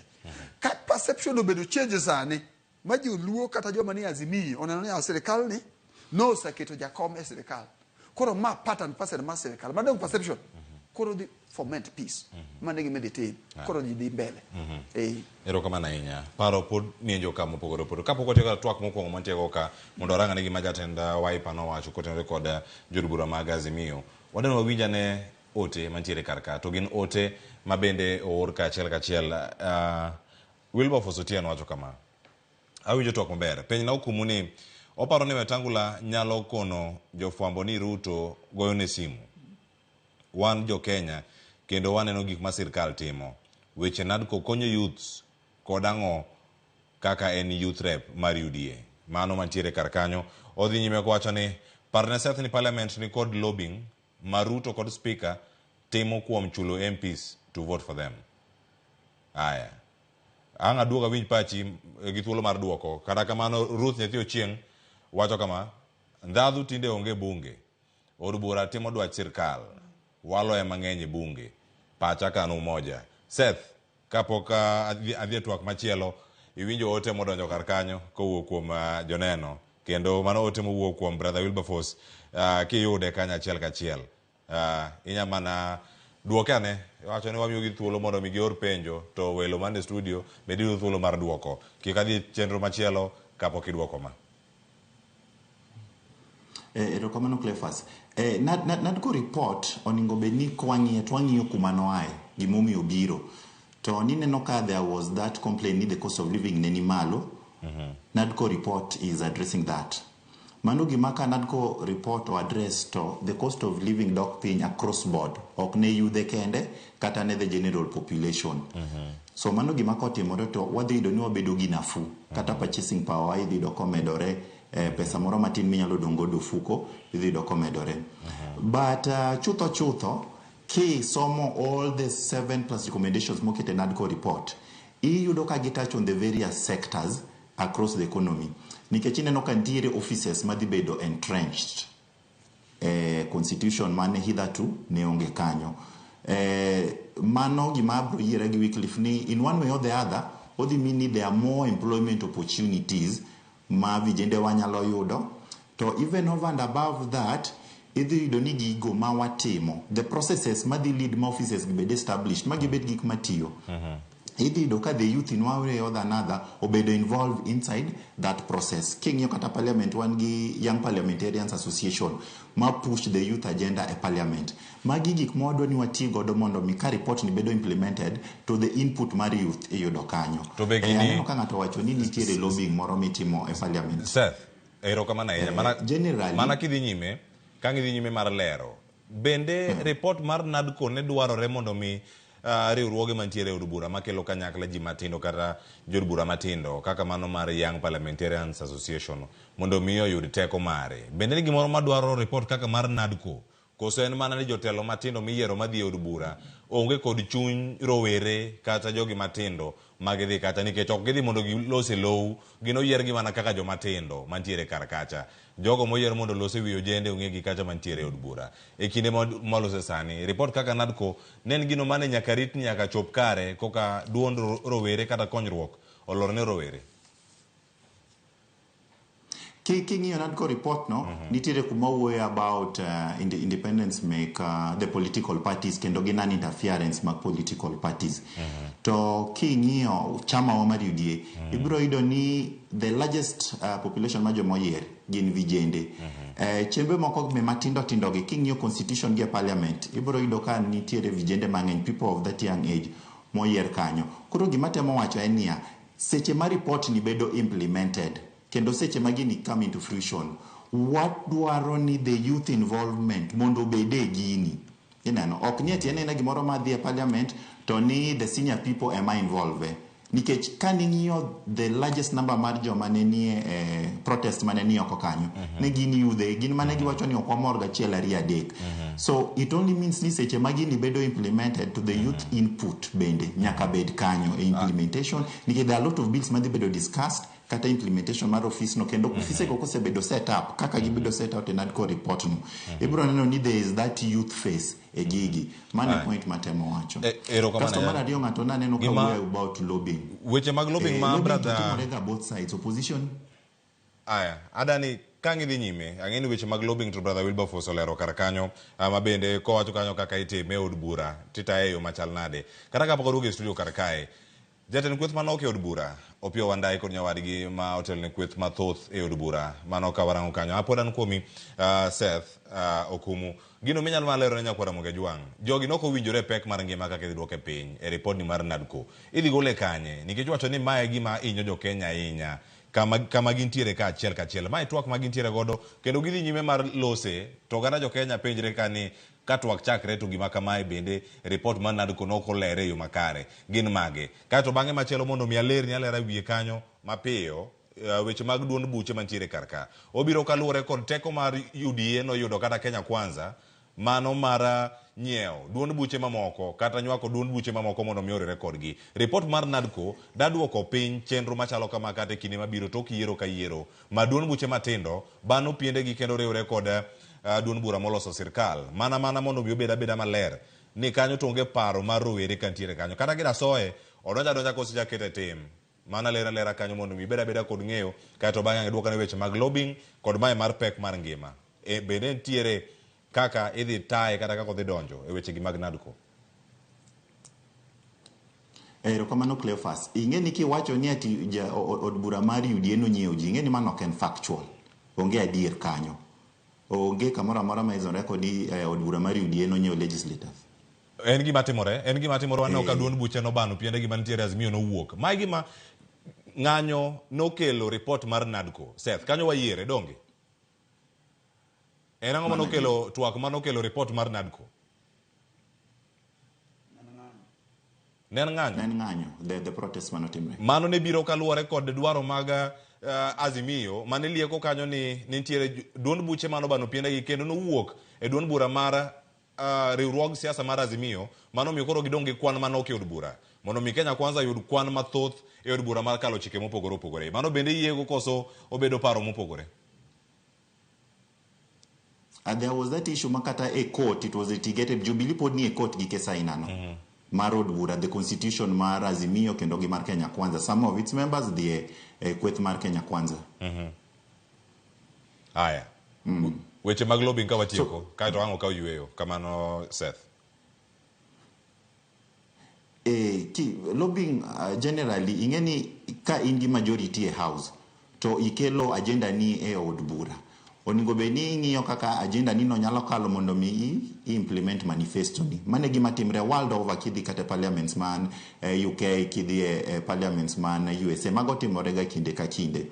ka perception obedo change sani ma ji luo kata joma ni Azimio oneno ni sirikal ni no saketo jakom e sirikal koro ma pattern mar sirikal madong perception koro di foment peace mane gi meditate koro ji di mbele ero kama na inya paro pod nienjo kama opogore opogore kapok otieko twak mokwongo mantiego ka mondo orang'ane gima jatend Wiper nowacho kotenore kod jodbura mag Azimio wadeno wawinja ne ote mantiere karka to gin ote ma bende oor kachiel Wilberforce Otieno wacho kama awinjo twak maber peny na Okumu ni oparo ni Wetangula nyalo kono jofwambo ni Ruto goyo ne simu wan jo Kenya kendo waneno gik ma sirkal timo weche NADCO konyo youths kod ang'o kaka en youth rep mar UDA mano mantiere kar kanyo odhi nyime kowacho ni parne Seth ni parliament ni kod lobbying ma Ruto kod speaker timo kuom chulo MPs to vote for them aya anga duoga winj pachi gi thuolo mar duoko kata kamano Ruth Nyathi Ochieng wacho kama ndadhu tinde onge bunge od bura timo dwach sirkal walo e mang'eny bunge pacha kanu moja Seth kapok adhi twak machielo iwinjo ote modonjo kar kanyo kowuok kuom joneno kendo mano ote mowuok kuom brother Wilberforce kiyude kanya achiel kachiel inya mana duoke ane wacho ni wamiyo gi thuolo mondo mi gior penjo to welo mane studio bedi thuolo mar duoko kik adhi chenro machielo kapok iduoko ma erokamano Cleophas NADCO report oningo bedni twang'iyo kuma noae gimomiyo biro to nineno ka there was that complaint ni the cost of living ne ni malo NADCO report is addressing that mano gima ka NADCO report or address to the cost of living dok piny across board ok ne yudhe kende kata ne the general population so mano gima kotimore to wadhi yudo ni wabedo gi nafu kata purchasing power idhi yudo komedore pesa moro matin minyalo dongo do fuko idhi yudo komedore but chutho ki somo all the 7+ recommendations mokete NADCO report iyudo ka gitouch on the various sectors across the economy nikech ineno ka ntiere offices madhi bedo entrenched constitution mane hitherto ne onge kanyo. Mano gima abro yiere gi Wycliffe ni in one way or the other odhi mean there are more employment opportunities ma vijende wanyalo yudo, to even over and above that idhi yudo ni gigo ma watimo, the processes ma dhi lead ma offices gibed established ma gibed gik matiyo, idhi yudo ka the youth in one way or the another obedo involved inside that process. King'iyo kata parliament wan gi Young Parliamentarians Association ma push the youth agenda e parliament. Magi gik mwadwa ni wati godo mondo mi ka report ni bedo implemented to the input mar youth yudo kanyo. To begini ka ng'ato wacho ni nitiere lobbying moro mitimo e parliament. Seth, erokamano ahinya. Generally mana kidhi nyime, ka ngidhi nyime mar lero. Bende report mar NADCO ne dwarore mondo mi riwruoge mantiere od bura makelo kanyakla ji matindo kata jod bura matindo kaka mano mar Young Parliamentarians Association mondo mi oyud teko mare. Bende ni gimoro madwaro report kaka mar NADCO koso en mana ni jotelo matindo miyiero madhi od bura onge kod chuny rowere kata jogi matindo magidhi kata nikech ok gidhi mondo gilose low, gino yiergi mana kaka jomatindo mantiere kar kacha. Jogo moyier mondo lose wi ojende ong'e gi kacha mantiere od bura. E kinde malose sani, report kaka NADCO nen gino mane nyaka rit nyaka chop kare koka duond rowere kata konyruok olorne rowere. King'iyo NADCO report no, nitiere kuma wuoyo about independence make the political parties kendo gi non-interference mag political parties. To king'iyo chama wa mar UDA, ibiro yudo ni the largest population ma jomoyier gin vijende. Chembe moko me matindo tindo gi king'iyo constitution gi parliament, ibiro yudo ka nitiere vijende mang'eny, people of that young age moyier kanyo. Koro gima temo wacho en niya, seche ma report ni bedo implemented, kendo seche magini come into fruition, what dwaro ni the youth involvement mondo bede gini. Inano, ok ni ati ena gimoro madhi e parliament to ni the senior people ema involve. Nikech kaning'iyo the largest number mar joma ne nie protest mane ni oko kanyo, ne gini yudhe, gin mane giwacho ni ok wamor gachiel ariyo adek. So it only means ni seche magini bedo implemented to the youth input bende nyaka bed kanyo e implementation. Nikech there are a lot of bills madhi bedo discussed kata implementation mar office no, kendo office go kose bedo set up kaka gibedo set out in NADCO report no, ibro neno ni there is that youth face e gigi. Mane point matemo wacho. Customer radio ng'ato na neno ka wuoyo about lobbying. Weche mag lobbying ma brother timore both sides, opposition. Aya, adani kangi dhi nyime, ang'eni weche mag lobbying to brother Wilberforce olero kar kanyo, ma bende kowacho kanyo kaka itime od bura, titaeyo machal nade. Kata kapok oduogo e studio kar kae, jatend kweth mano od bura, Opio Wandayi kod nyawadgi ma otelne kweth mathoth e od bura, mano ka warango kanyo. Apodan kuomi Seth, Okumu, gino minyalo malero ne nyakwara Ramogi Juang. Jogi noko winjore pek mar ngima kaka idhi duoke piny e report ni mar NADCO. Idhi gole kanye, nikech wacho ni mae gima inyo jo Kenya inya. Kama gintiere ka achiel kachiel. Mae twak ma gintiere godo, kendo gidhi nyime mar lose, to gana jo Kenya penjre kani ka twak chakre to gima kamae bende report mar NADCO noko lere yo makare. Gin mage. Kato bang'e machielo mondo mi aler ni alera wiye kanyo mapiyo, weche mag duond buche mantiere karka. Obiro kaluwore kod teko mar UDA no yudo kata Kenya Kwanza, mano mara nyeo duond buche mamoko kata nywako duond buche mamoko mondo mi orire kodgi. Report mar NADCO daduoko piny chenro machalo kama kata kinde mabiro tok yiero ka yiero ma duond buche matindo bano piende gi kendo riwre kod duond bura moloso sirkal mana mondo mi obeda maler ni kanyo to onge paro mar rowere kantiere kanyo kata gida soe odonja kosi jakete tim mana lera kanyo mondo mi beda kod ng'eyo kato bang'e duoka ne weche mag lobbying kod mae mar pek mar ngima bende ntiere kaka idhi tae kata kako dhi donjo e weche gi mag NADCO. Erokamano Cleophas, ing'e ni kiwacho ni ati od bura mar UDA no nyiewo ji, ing'e ni mano ok en factual, onge adier kanyo, onge kamoro amora ma izore kod ni od bura mar UDA no nyiewo legislators. En gima timore waneno ka duond buche no bano piende gima nitiere Azimio no wuok. Mae gima ng'anyo nokelo report mar NADCO. Seth, kanyo wayiere donge? En ang'o manokelo twak manokelo report mar NADCO? Nen ng'anyo. The protest manotimre. Mano ne biro kaluwore kod dwaro mag Azimio mane lieko kanyo ni nitiere duond buche mano bano piende gi kendo nowuok e duond bura mar riwruog siasa mar Azimio mano mi koro gidong gi kwan manok e od bura mondo mi Kenya Kwanza yud kwan mathoth e od bura mar kalo chike mopogore. Mano bende yiego koso obedo paro mopogore. There was that issue makata a court, it was litigated, Jubilee pod ni a court gi kesa inano. Marod bura, the constitution mar Azimio kendo gi mar Kenya Kwanza. Some of its members, the kweth mar Kenya Kwanza. Aya. Weche mag lobbying ka watieko, kaito ang'o ka yueyo, kamano Seth. Lobbying generally, ingeni ka ingi majority e house, to ikelo agenda ni e od bura. Oningo beni ng'iyo kaka agenda ni no nyalo kalo mondo mi implement manifesto ni. Mane gima timre world over kidhi kate parliaments man UK, kidhi parliaments man USA, mago timore ga kinde ka kinde.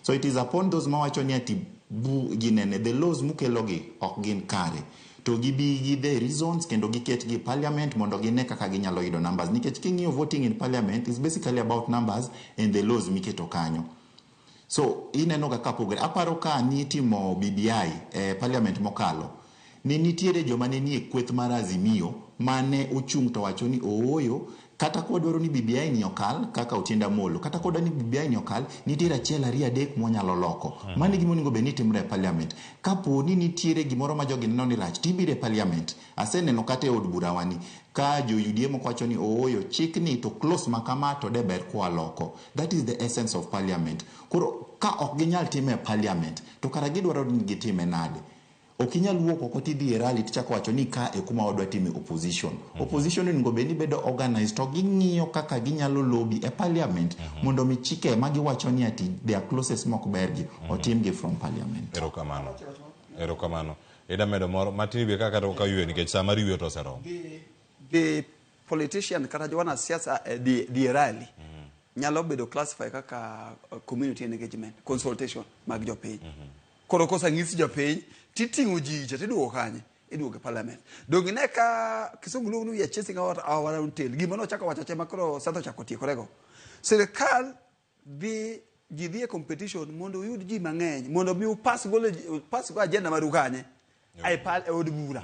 So it is upon those mawacho ni ati ginene, the laws mukelogi ok gin kare. To gibi gi the reasons kendo giket gi parliament mondo gine kaka ginyalo yudo numbers. Nikech king'iyo voting in parliament is basically about numbers and the laws miketo kanyo. So ineno ga kapogre aparo ka ni timo BBI parliament mokalo ni nitiere joma ne nie kweth mar Azimio mane ochung to wacho ni ooyo kata kodwaro ni BBI ni okal kaka Otienda Molo kata kodwa ni BBI ni okal nitiere achiel ariyo adek monyalo loko mane gimo ningo be ni timre e parliament kapo ni nitiere gimoro ma jogi neno ni rach tibire parliament aseneno kata e od bura wani ka jo UDA moko wacho ni ooyo chik ni to close makama to de ber kwa loko. That is the essence of parliament. Koro ka ok ginyal time parliament to kara gidwaro ni gitime nade. Okinyal wuok oko tidhi e rally tichako wacho ni ka e kuma wadwa time opposition. Opposition ni ngo beni bedo organized to ging'iyo kaka ginyalo lobby e parliament mondo mi chike magi wacho ni ati their closest mok bergi otimgi from parliament. Erokamano. Eda medo moro matini be kaka to ka yue nikech sama riwe to sero. The politician kata jwana siasa di rally nyalo bedo classify kaka community engagement consultation mag jopiny. Koro kosa ng'isi jopiny titing'o ji cha tiduogo kanye iduogo e parliament. Dongine ka kisungu luongo ya chasing our own tail. Gima no chako wacho chema koro Seth chako tiekorego. Sirikal ji dhi e competition mondo uyud ji mang'eny mondo mi pass go agenda maru kanye ai pal e od bura.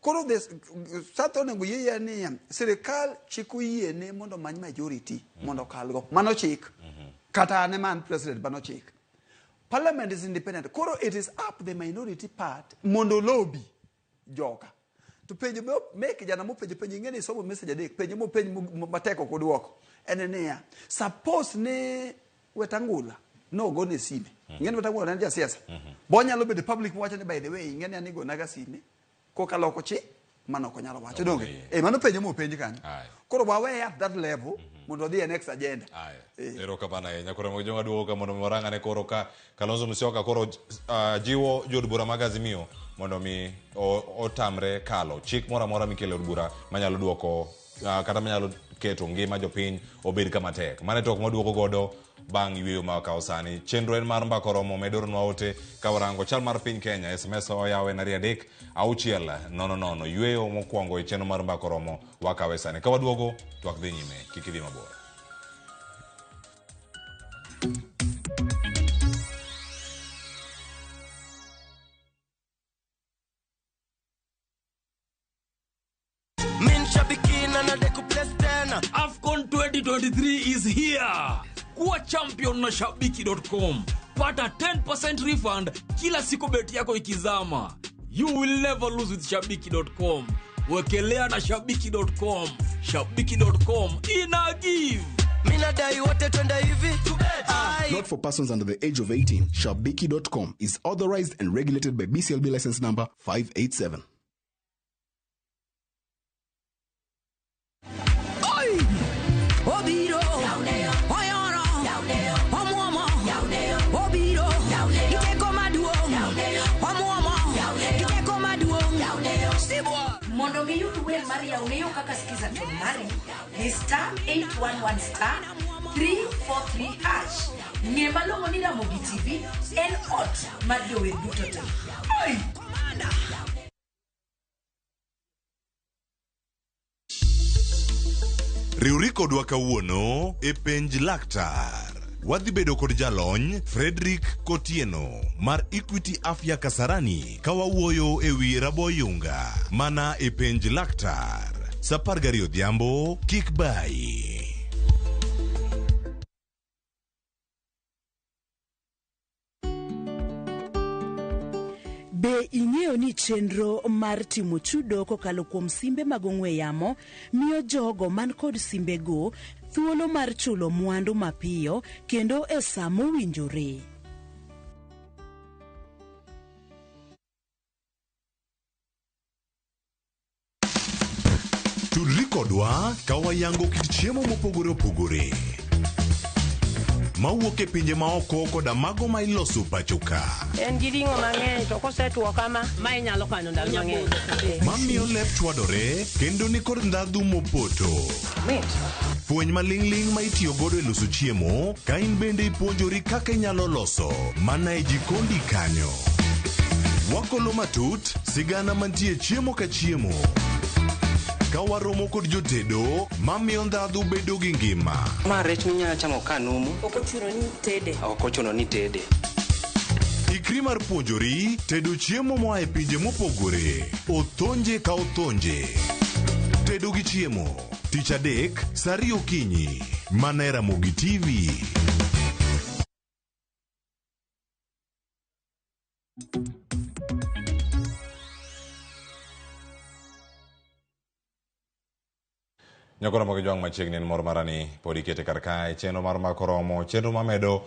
Koro Seth onego yie ni sirikal chiko yie ne mondo many majority mondo kalgo. Mano chik. Kata ne man president bano chik. Parliament is independent. Koro it is up the minority part mondo lobby joka. To page make jana mo page ngene sobo message adek page mo page mateko kodwoko. Enenia. Suppose ne wetangula no go ne sime. Ngene wetangula ndia siasa. Bonya lobe the public wacha ne by the way ngene anigo naga sime. Ko kaloko chi mano ko nyalo wacho donge. Mano page mo page kan. Koro wawe at that level mondo the next agenda. Erokamano ahinya koro mo jonga duogo ka mondo moranga ne koro ka Kalonzo Musyoka koro jiwo jod bura mag Azimio mondo mi otamre kalo chik moro amora mikelo od bura manyalo duoko kata manyalo keto ngima jopiny obed kama tek. Mane tok moduoko godo bang' yweyo ma kao sani. Chenro en mar mbako romo medoronwa ote ka warango chal mar piny Kenya. SMS oyawe na 3-6-000. Yweyo mokwongo e chenro mar mbako romo wakawe sani. Ka waduogo twak dhi nyime kik idhi mabor. AFCON 2023 is here. Kuwa champion na shabiki.com. Pata 10% refund kila siku beti yako ikizama. You will never lose with shabiki.com. Wekelea na shabiki.com. Shabiki.com ina give. Not for persons under the age of 18. Shabiki.com is authorized and regulated by BCLB license number 587. Mondo mi yud wer mar yawneo kaka skiza to mari ni *811*343#. Ng'e malong'o ni Ramogi TV en ot mar jower duto te. Oi! Riuri kodwa kawuono e penj laktar. Wadhi bedo kod jalony Frederick Kotieno mar Equity Afya Kasarani kawawuoyo ewi raboyunga mana e penj laktar. Sapar gari odhiambo kik bai. Be ing'eyo ni chenro mar timo chudo kokalo kuom simbe mag ong'we yamo miyo jogo man kod simbego thuolo mar chulo mwandu mapiyo kendo e sa mowinjore. Tudri kodwa ka wayango kit chiemo mopogore opogore mawuok e pinje maoko koda mago ma iloso pacho ka. En gi ring'o mang'eny to kosetuo kama ma inyalo kano ndalo mang'eny. Mamiyo lep chwadore kendo ni kod ndhadhu mopoto. Fueny maling'ling ma itiyo godo e loso chiemo ka in bende ipuonjori kaka inyalo loso mana e jikondi kanyo. Wakolo matut sigana mantie chiemo ka chiemo. Ka waromo kod jotedo mamiyo ndhadhu bedo gi ngima. Ma rech minyalo chamo kanumu. Ok ochuno ni tede. Ok ochuno ni tede. Ikri mar puonjori tedo chiemo moa e pinje mopogore. Othonje ka othonje. Tedo gi chiemo. Tich adek, saa 2 okinyi. Mana e Ramogi TV. Nyakora mogi jwang machiegni en mor marani podi kete karkae chenro mar makoromo chenro mamedo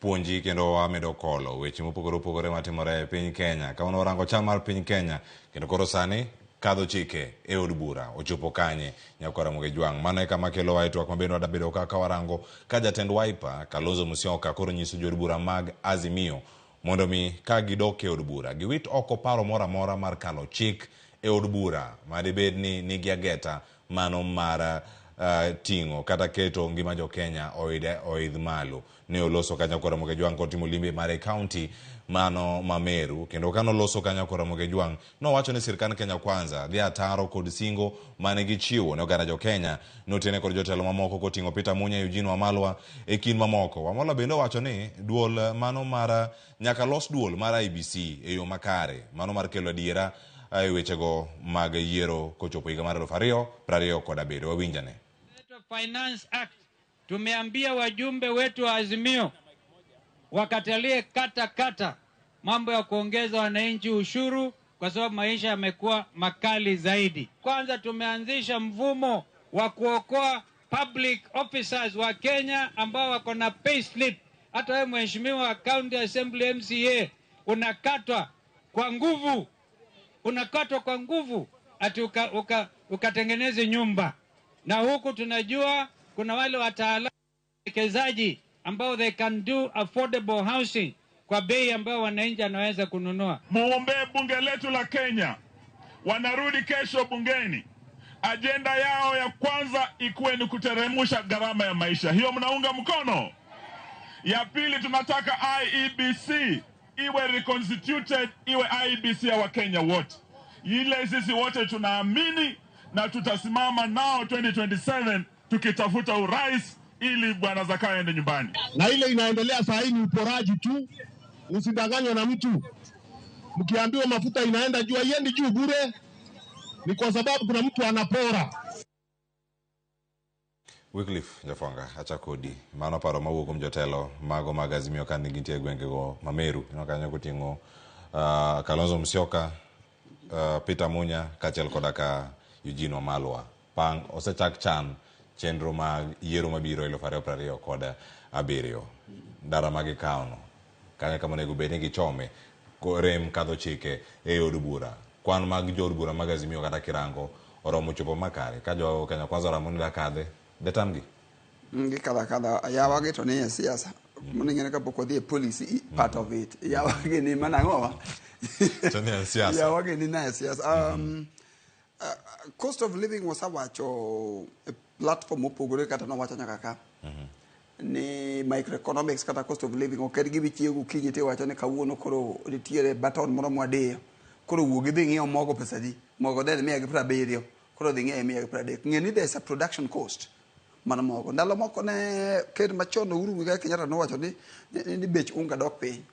puonji kendo amedo kolo weche mopogore opogore matimore e piny Kenya. Ka uno rango chal mar piny Kenya kendo koro sani kadho chike e od bura ochopo kanye nyakora mogi jwang mano e kama kelo wa twak mabendo adabedo ka warango ka jatend Wiper Kalonzo Musyoka koro nyiso jod bura mag Azimio mondo mi ka gidok e od bura giwit oko paro mora mora mar kalo chik e od bura madibed ni nigi ageta mano mar tingo kata keto ngima jo Kenya oidh malo ne oloso kanyakora moge jwang kotimo limbe mare county mano Mameru kendo kano loso kanyakora moge jwang no wacho ni sirikal Kenya kwanza dhi ataro kod singo mane gichiwo ne oganda jo Kenya notene kod jotelo mamoko kotingo Peter Munya Eugene Wamalwa e kin mamoko. Wamalwa bende wacho ni duol mano mar nyaka los duol mar IBC e yo makare mano mar kelo adiera ai wechego mag yiero kochopo higa mar 2027 wawinjane. Finance Act tumeambia wajumbe wetu wa Azimio wakatalie kata mambo ya kuongeza wananchi ushuru kwa sababu maisha yamekuwa makali zaidi. Kwanza tumeanzisha mfumo wa kuokoa public officers wa Kenya ambao wako na payslip. Hata wewe mheshimiwa County Assembly MCA unakatwa kwa nguvu. Unakatwa kwa nguvu ati ukatengeneze nyumba. Na huku tunajua kuna wale wataalamu wekezaji ambao they can do affordable housing kwa bei ambao wananchi anaweza kununua. Muombee bunge letu la Kenya. Wanarudi kesho bungeni. Agenda yao ya kwanza ikuwe ni kuteremusha gharama ya maisha. Hiyo mnaunga mkono? Ya pili tunataka IEBC iwe reconstituted, iwe IEBC ya Wakenya wote. Ile sisi wote tunaamini na tutasimama nao 2027 tukitafuta urais ili bwana Zakayo aende nyumbani. Na ile inaendelea saa hii ni uporaji tu. Usidanganywe na mtu. Mkiambiwa mafuta inaenda juu, haiendi juu bure. Ni kwa sababu kuna mtu anapora. Wycliffe Nyafuanga acha kodi mano paro mawuok kuom jotelo mago mag Azimio kan gintie gwengego Mameru kanyo koting'o Kalonzo Musyoka, Peter Munya kaachiel koda ka Eugene Wamalwa. Pang osechak chan chenro mag yiero mabiro 2027 ndara mag kaono kanyo kama nego bed ni gichome rem kadho chike e od bura. Kwan mag jod bura mag Azimio kata kirango oromo chopo makare ka jo Kenya kwanza ramoni da kadhe detamgi kada yawa geto ni siasa muningene ka poko the policy part of it yawa gini manangowa tani siasa yawa gini na siasa cost of living was awacho platform opogore kata no wacho nyaka ka ni microeconomics kata cost of living oker gibi chiego kinyi te wacho ni kawuono koro nitiere baton moro mwadeyo koro wuogi dhi ng'iewo mogo pesa di mogo de 170 koro dhi ng'iewo 130 ng'eni there's a production cost mana mogo ndalo moko ne ker machon Uhuru Muigai Kenyatta no wacho ni bech unga dok piny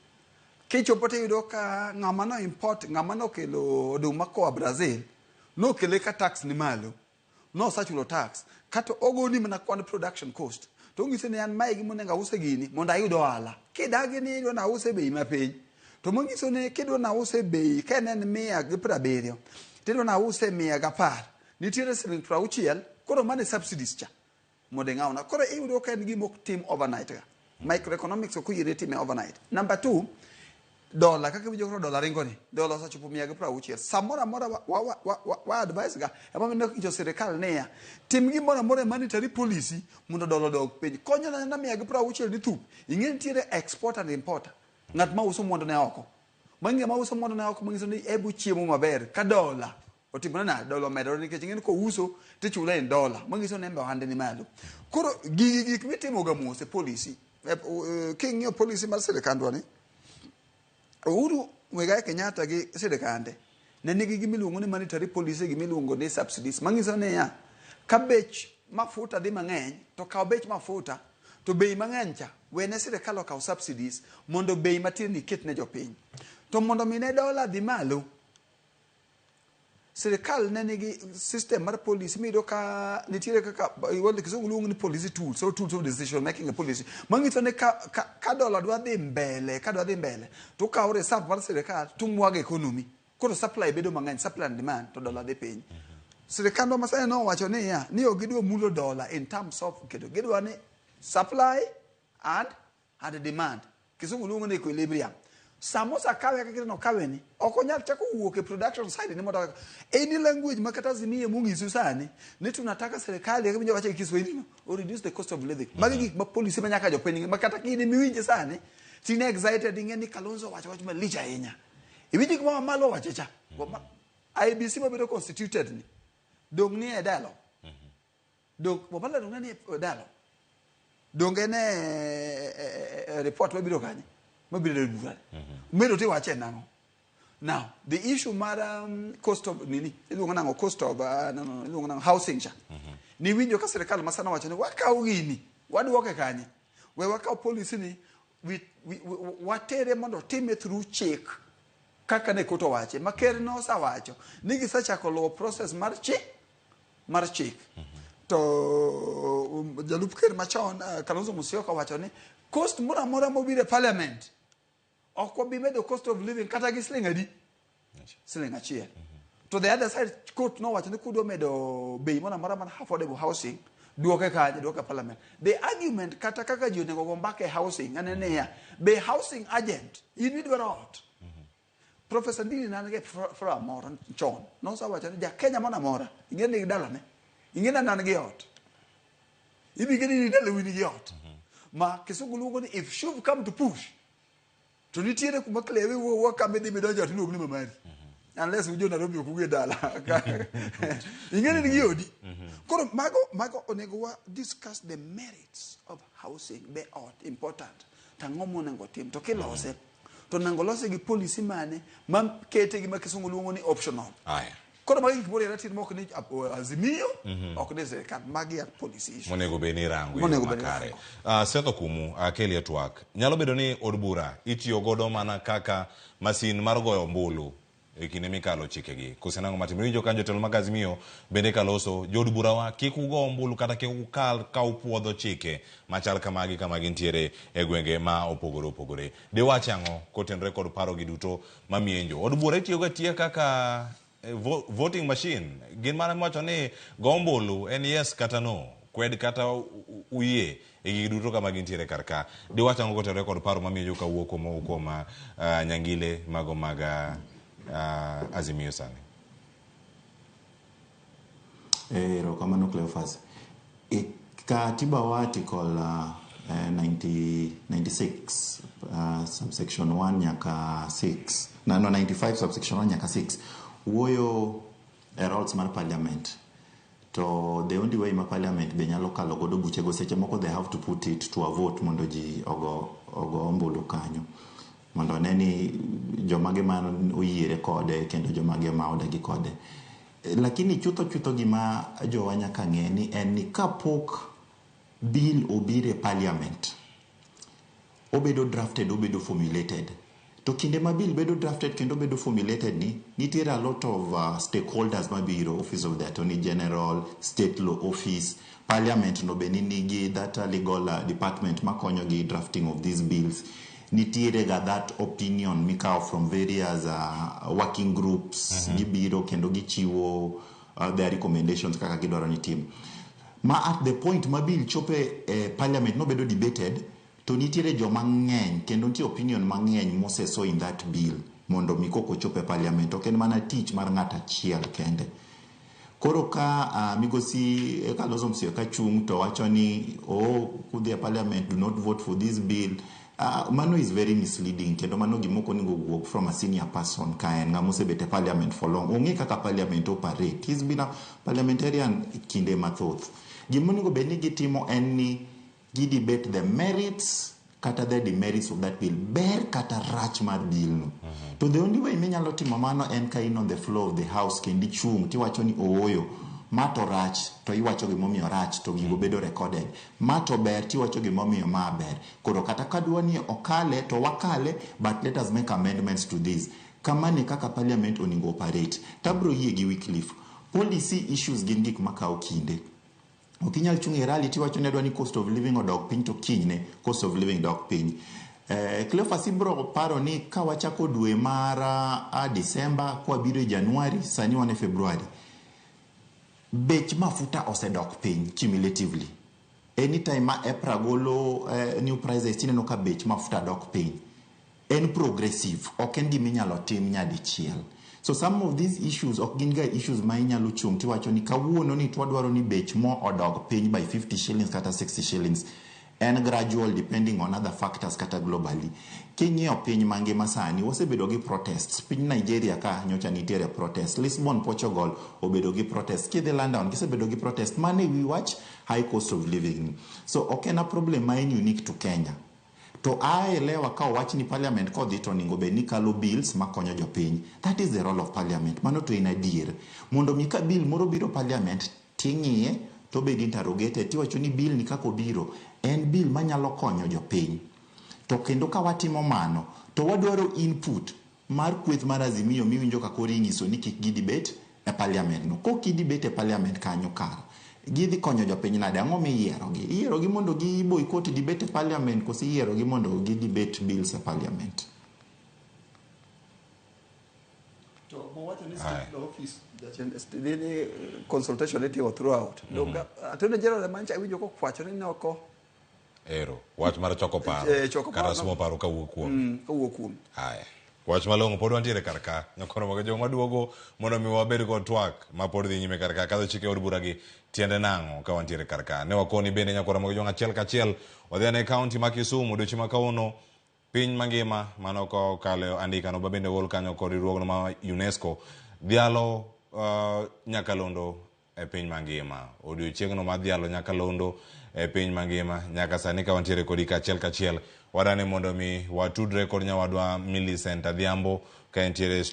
kichopo te yudo ka ng'ama no import ng'ama no kelo oduma koa Brazil no kele ka tax ni malo no sachulo tax kata ogoni mana kwan production cost to ngise ne an mai gi monenga use gini mondo ayudo ohala kidagi ni na use bei mapiny to mangiso ne kidwa na use bei ka en 170 tidwa na use 110 nitiere siling 60 koro mane subsidies cha mode ngauna koro iyudo ka en gima ok tim overnight ga microeconomics ok yire time overnight. Number 2, dola kaka winjo koro dola ringo ni dola osechopo 160 samora mora wa advice ga ema ne jo sirikal ne ya tim gimoro mora monetary policy mondo dola dog piny konyo na 160 ni thup ing'e nitiere export and importer ng'at ma uso mwandu ne oko mangi ma uso mwandu ne oko mangiso ni ebu chiemo maber ka dola otimona na dola medore nikech ing'e ko uso tichule en dola mangiso ne mbe ohande ni malo koro gik mitimo ga mose policy king'io policy mar sirikandwa ni Uhuru Muigai Kenyatta gi sirikande ne nigi gimiluongo ni monetary policy gimiluongo ni subsidies mangiso ne ya ka bech mafuta dhi mang'eny to kaw bech mafuta to bei mang'eny cha wene sirikal okaw subsidies mondo bei matin iket ne jopiny to mondo mine dola dhi malo sirikal ne nigi system mar policy mido ka nitiere kaka iwole kizungu luongo ni policy tools so tools of decision making a policy mangiso ne ka dola dwa dhi mbele to kaw reserve mar sirikal to mwaga economy koro supply bedo mang'eny supply and demand to dola dhi piny sirikal ma sasa no wacho ni ya ni ogidwa mulo dola in terms of kedo gidwa ni supply and demand kizungu luongo ni equilibrium samosa kawe kaka no kawe ni okonyal chako wuok e production side ni mondo any language makata zimie mungisu sani ni tunataka serikali ya winjo wacha Kiswahili no or reduce the cost of living magi gik ma policy manyaka jopiny makata kini miwinje sani tine excited ingeni Kalonzo wacha wacha malicha ahinya iwinji kuma malo wacha cha IBC mabedo constituted ni dong ni e dalo dong mabala dong ni e dalo dong ene report mabiro kanyi mabiro dubura medo te wache nango now the issue mar cost of nini ilunga nango cost of ilunga nango housing cha ni winjo ka serikal masana wacho ni wakaw gini wadwoke kanye we wakaw policy ni watere mondo time through check kaka ne koto wache maker no sawacho ni gisachako law process mar check to jalup ker machon Kalonzo Musyoka wacho ni cost mora mobile parliament okwa bi medo cost of living kata gi sling adi sling achiel to the other side court no wacho ni kudo medo bei mora man affordable housing duoke parliament the argument kata kaka ji onego go mbake housing anene ya be housing agent you need what Professor Ndini nange for amora chon no sa wacho ni ja Kenya mana mora ingene dala ne ingene nan gi ot ibi geni dala wini gi ot ma kisugu luongo ni if should come to push to nitiere kuma klewe wo kambe dhi midonjo to luongo ni mamari unless ujo Nairobi okuge dala ingene ni odi koro mago onego wa discuss the merits of housing be important tango monengo tim to kilose to nango lose gi policy mane mam kete gi makisungu luongo ni optional aya koro magi kibore ratin moko ni azimio ok ne serikal magi ya policy issue monego beni rango makare Seth Okumu akeli TWAK nyalo bedo ni od bura itiyo godo mana kaka masin mar goyo ombulu e kinde mikalo chikegi kusenango matimo winjo kanjo telo mag azimio bende kaloso jod bura wa kik ugo ombulu kata kik ukal ka upuodho chike machal kamagi ntiere e gwenge ma opogore de wachango kotenre kod paro gi duto mamienjo od bura itiyo ga tie kaka voting machine gin mana mwacho ni gombulu en yes kata no kwed kata uye e giduto kama gintiere karka di wachango ko record paro mamiyo ka wuok kuom nyangile mago maga azimio sani ero kamano Cleophas katiba wa article 96 subsection 1 nyaka 6 no 95 subsection 1 nyaka 6 wuoyo roles mar parliament to the only way ma parliament be nyalo kalo godo buche go seche moko they have to put it to a vote mondo ji ogo ombulu kanyo mondo neni jomage man oyiere kode kendo jomage ma odagi kode lakini chutho gima jowanya kang'eni en ni kapok bill obire parliament obedo drafted obedo formulated to kinde ma bill bedo drafted kendo bedo formulated ni nitiere a lot of stakeholders mabiro office of the attorney general state law office parliament no benini gi that legal department makonyo gi drafting of these bills nitiere ga that opinion mikao from various working groups gibiro kendo gichiwo their recommendations kaka gidwaro ni tim. Ma at the point ma bill chope parliament no bedo debated, to nitiere joma ng'eny kendo nitie opinion mang'eny moseso in that bill mondo mikoko chope parliament. Ok en mana tich mar ng'at achiel kende. Koro ka migosi Kalonzo Musyoka ka chung to wacho ni kudhi parliament do not vote for this bill. Mano is very misleading kendo mano gimoko ningo wuok from a senior person ka en ng'ama osebet e parliament for long. Ong'e kaka parliament operate. He's been a parliamentarian kinde mathoth. Gimonego bed ni gitimo en ni debate the merits kata the demerits of that bill. Ber kata rach mar bill no. To the only way minyalo timo mano en ka in on the floor of the house kendi chung tiwacho ni ooyo mato rach to iwacho gimomiyo rach to gigo bedo recorded. Mato ber tiwacho gimomiyo ma ber. Koro kata kadwa ni okale to wakale, but let us make amendments to this. Kamani kaka parliament oningo operate. Tabro yie gi Wycliffe. Policy issues gin gik makao kinde. Okinyal chung e rally tiwacho ne dwa ni cost of living odok piny to kinyne cost of living dok piny. Cleophas ibro paro ni ka wachako dwe mar December kwa biro January sani wane February. Bech mafuta osedok piny cumulatively. Anytime ma EPRA golo new prices tineno ka bech mafuta dok piny. En progressive, ok en giminyalo tim nyadichiel. So some of these issues ok gin ga issues ma inyalo chung tiwacho ni kawuono ni twadwaro ni bech mo odog piny by 50 shillings kata 60 shillings. En gradual depending on other factors kata globally. King'iyo piny mangima sani osebedo gi protests. Piny Nigeria ka nyocha nitiere protest. Lisbon, Portugal obedo gi protest. Kidhi London gisebedo gi protest. Mane we watch high cost of living. So ok en a problem ma en unique to Kenya. To aelewa ka wach ni parliament kodhi to ningo be ni kalo bills makonyo jopiny. That is the role of parliament. Mano to in adier. Mondo mi ka bill moro biro parliament ting'iye to be interrogated tiwacho ni bill ni kako biro. En bill manyalo konyo jopiny. To kendo ka watimo mano to wadwaro input mar kweth mar Azimio miwinjo ka koro inyiso ni kik gi debate e parliament no. Ko ki debate e parliament kanyo kara. Gidhi konyo jopiny nade ang'o miyierogi? Iyierogi mondo gi boycott debate e parliament kosi iyierogi mondo gi debate bills e parliament? To wacho ni state office the consultation itimo throughout. Attorney General mancha winjo ko kwacho ni noko ero wach mar choko paro kata somo paro kawuok kuom haya wach malong'o pod wantiere karka nyakoro mag joma duogo mondo mi wabed kod twak ma pod dhi nyime karka kadho chike od bura gi tiende nang'o ka wantiere karka ne wakoni bende nyakoro mag joma achiel kachiel odhi ane kaunti ma Kisumu odiochieng' ma kawuono piny mangima mano ko kale andika no bende wol kanyo kod riwruogno ma UNESCO dhialo nyakalondo e piny mangima. Odiochieng'no ma dhialo nyakalondo e piny mangima nyaka sani ka wantiere kodi kachiel wadane mondo mi watudre kod nyawadwa Millicent Adhiambo ka entiere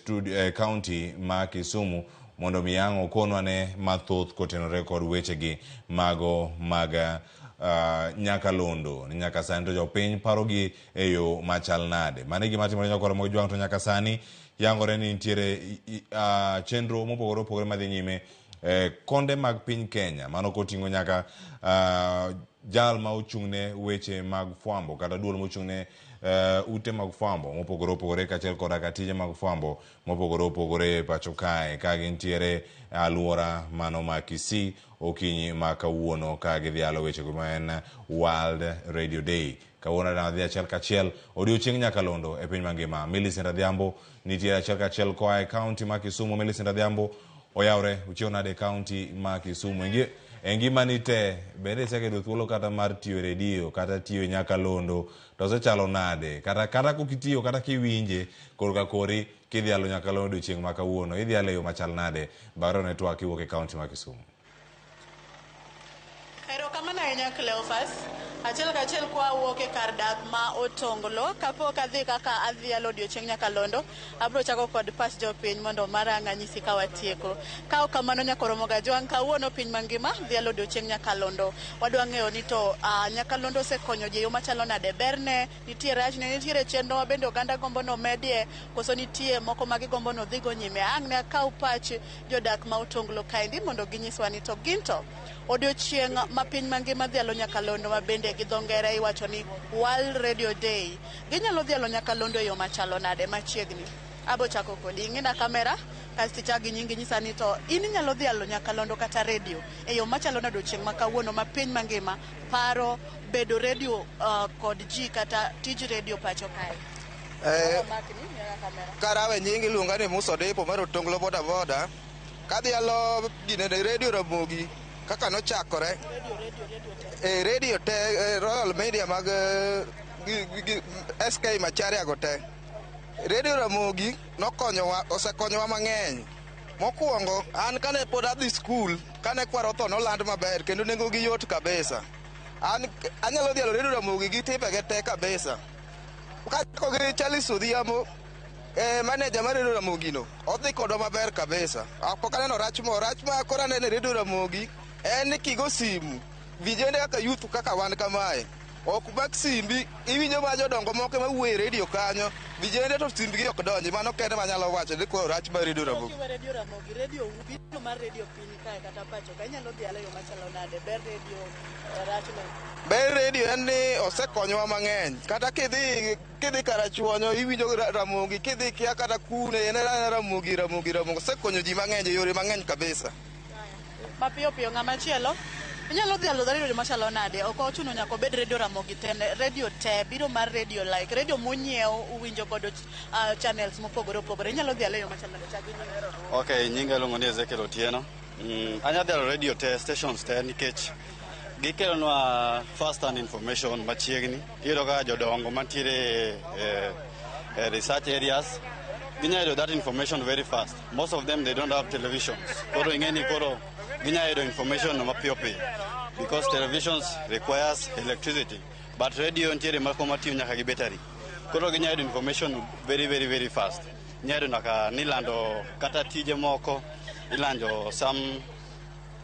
county ma Kisumu mondo mi yang' okonwa ne mathoth kotenore kod wechegi mago mag nyakalondo. Nyaka sani to jopiny parogi e yo machal nade. Mane gima timore nyakoro mag jwang' to nyaka sani yangore ni nitiere chenro mopogore opogore madhi nyime konde mag piny Kenya. Mano koting'o nyaka jal ma ochung'ne weche mag fwambo kata duol mochung'ne ute mag fwambo mopogore opogore kachiel koda ka tije mag fwambo mopogore opogore pacho kae ka gintiere aluora mano ma Kisii okinyi ma kawuono ka gidhialo weche kuma en World Radio Day. Kawuono na dhi achiel kachiel odiochieng' nyakalondo e piny mangima. Millicent Adhiambo nitiere achiel kachiel koa e county ma Kisumu. Millicent Adhiambo oyawre uchio nade county ma Kisumu engima ni te bende isekedo thuolo kata mar tiyo redio kata tiyo nyakalondo to sechalo nade kata kokitiyo kata kiwinje korka kori kidhialo nyakalondo chieng' ma kawuono idhialo yo machal nade baro ne twak iwuok e county ma Kisumu. Erokamano ahinya Cleophas. Achiel kachiel kwa wuok e kar dak ma Otonglo kapok adhi kaka adhialo odiochieng' nyakalondo abro chako kod pas jopiny mondo marang' anyisi ka watieko. Ka ok kamano nyakoromo ga jwang' kawuono piny mangima dhialo odiochieng' nyakalondo. Wadwa ng'eyo ni to nyakalondo osekonyo ji yo machalo nade, berne nitie rachne, nitiere chenro ma bende oganda gombo no medie koso nitie moko ma gigombo no dhigo nyime. Ang' ne akaw pach jodak ma Otonglo kaendi mondo ginyiswa ni to ginto odiochieng' ma piny mangima dhialo nyakalondo ma bende gi dho ngere iwacho ni World Radio Day. Ginyalo dhialo nyakalondo e yo machalo nade machiegni. Abo chako kodi ing'ina kamera kasto ichak gi nyingi nyisa ni to in inyalo dhialo nyakalondo kata redio e yo machalo nade odiochieng' ma kawuono ma piny mangima paro bedo redio kod ji kata tij redio pacho kae. Karawe nyingi iluonga ni Musa Depo mar Otonglo boda boda. Kadhialo gine redio Ramogi kaka nochakore. Radio te Royal Media mag SK Macharia go te. Radio Ramogi nokonyowa, osekonyowa mang'eny. Mokwongo an kane pod adhi skul, kane kwaro tho noland maber kendo nengo gi yot kabisa. Anyalo dhialo redio Ramogi gi tipege te kabisa. Kachako gi Chalis Odhiambo, manager mar redio Ramogi no, odhi kodwa maber kabisa. Pok aneno rach ma koro aneno redio Ramogi en ni kigo simu, vijende kaka youth kaka wan kamae. Ok mak simbi, iwinjo ma jodongo moko mawuoyo redio kanyo, vijende to simbgi ok donji, mano kende manyalo wacho ni koro rach mar redio Ramogi. Radio Ramogi, redio ubiro mar redio piny kae kata pacho, ka inyalo dhialo yo machalo nade, ber redio rachne. Ber redio en ni osekonyowa mang'eny, kata kidhi karachuonyo iwinjo Ramogi, kidhi kia kata kune en Ramogi, osekonyo ji mang'eny e yore mang'eny kabisa. Mapiyo piyo ng'ama chielo, inyalo dhialo redio machalo nade, ok ochuno nyaka obed redio Ramogi te, redio te, biro mar redio like, redio monyiew uwinjo godo channels mopogore opogore, inyalo dhialo yo machalo nade, chagi nyingi. Okay, nyinga iluongo ni Ezekiel Otieno. Anya dhialo redio te, stations te, nikech gikelonwa first hand information machiegni. Iyudo ka jodongo mantiere research areas, ginya yudo that information very fast. Most of them, they don't have televisions. Koro ing'eni koro ginya yudo information mapiyo piyo, because televisions requires electricity, but radio ntiere mako matiyo nyaka gi battery. Koro ginya yudo information very fast. Nya yudo nyaka nilando kata tije moko, ilando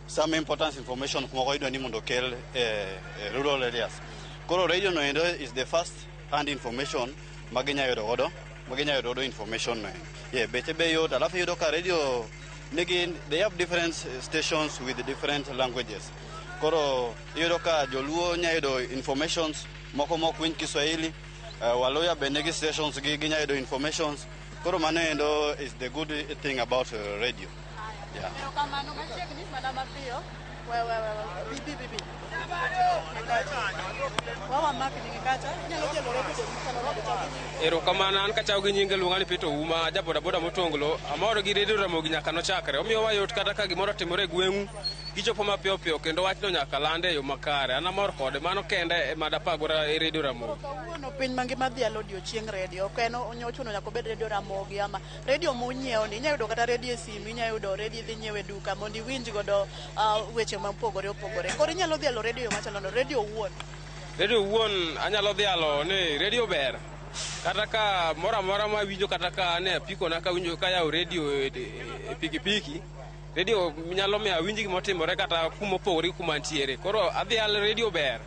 some important information moko idwa ni mondo kel rural areas. Koro radio no endo is the first hand information maginya yudo godo information no. Yeah, beche be yot, alafu yudo ka radio they have different stations with different languages. Koro yudo ka joluo nya yudo informations moko winj Kiswahili, Waluya be nigi stations ginya yudo informations. Koro mano endo is the good thing about radio. Yeah. Erokamano, an kachaw gi nyinge luonga ni Peter Uma, ja boda boda motonglo, amoro gi redio Ramogi nyaka nochakre. Omiyo wayot kata ka gimoro timore e gweng'u, gichopo mapiyo piyo kendo wachno nyaka lande e yo makare. An amor kode, mano kende ema dapagora e redio Ramogi. Kawuono piny mangima dhialo odiochieng' redio, ok en ochuno nyaka obed redio Ramogi ama redio monyiew ni, inya yudo kata redio e simu, inya yudo redio idhi nyiew e duka mondo iwinj godo weche mopogore opogore. Koro inyalo dhialo redio machalo no, redio owuon. Redio owuon anyalo dhialo ni redio ber. Kata ka moro amora ma winjo, kata ka ne apiko na ka winjo ka yawo redio e pikipiki, redio nyalo miyo awinj gima otimore kata kuma opogore gi kuma ntiere. Koro adhial redio ber.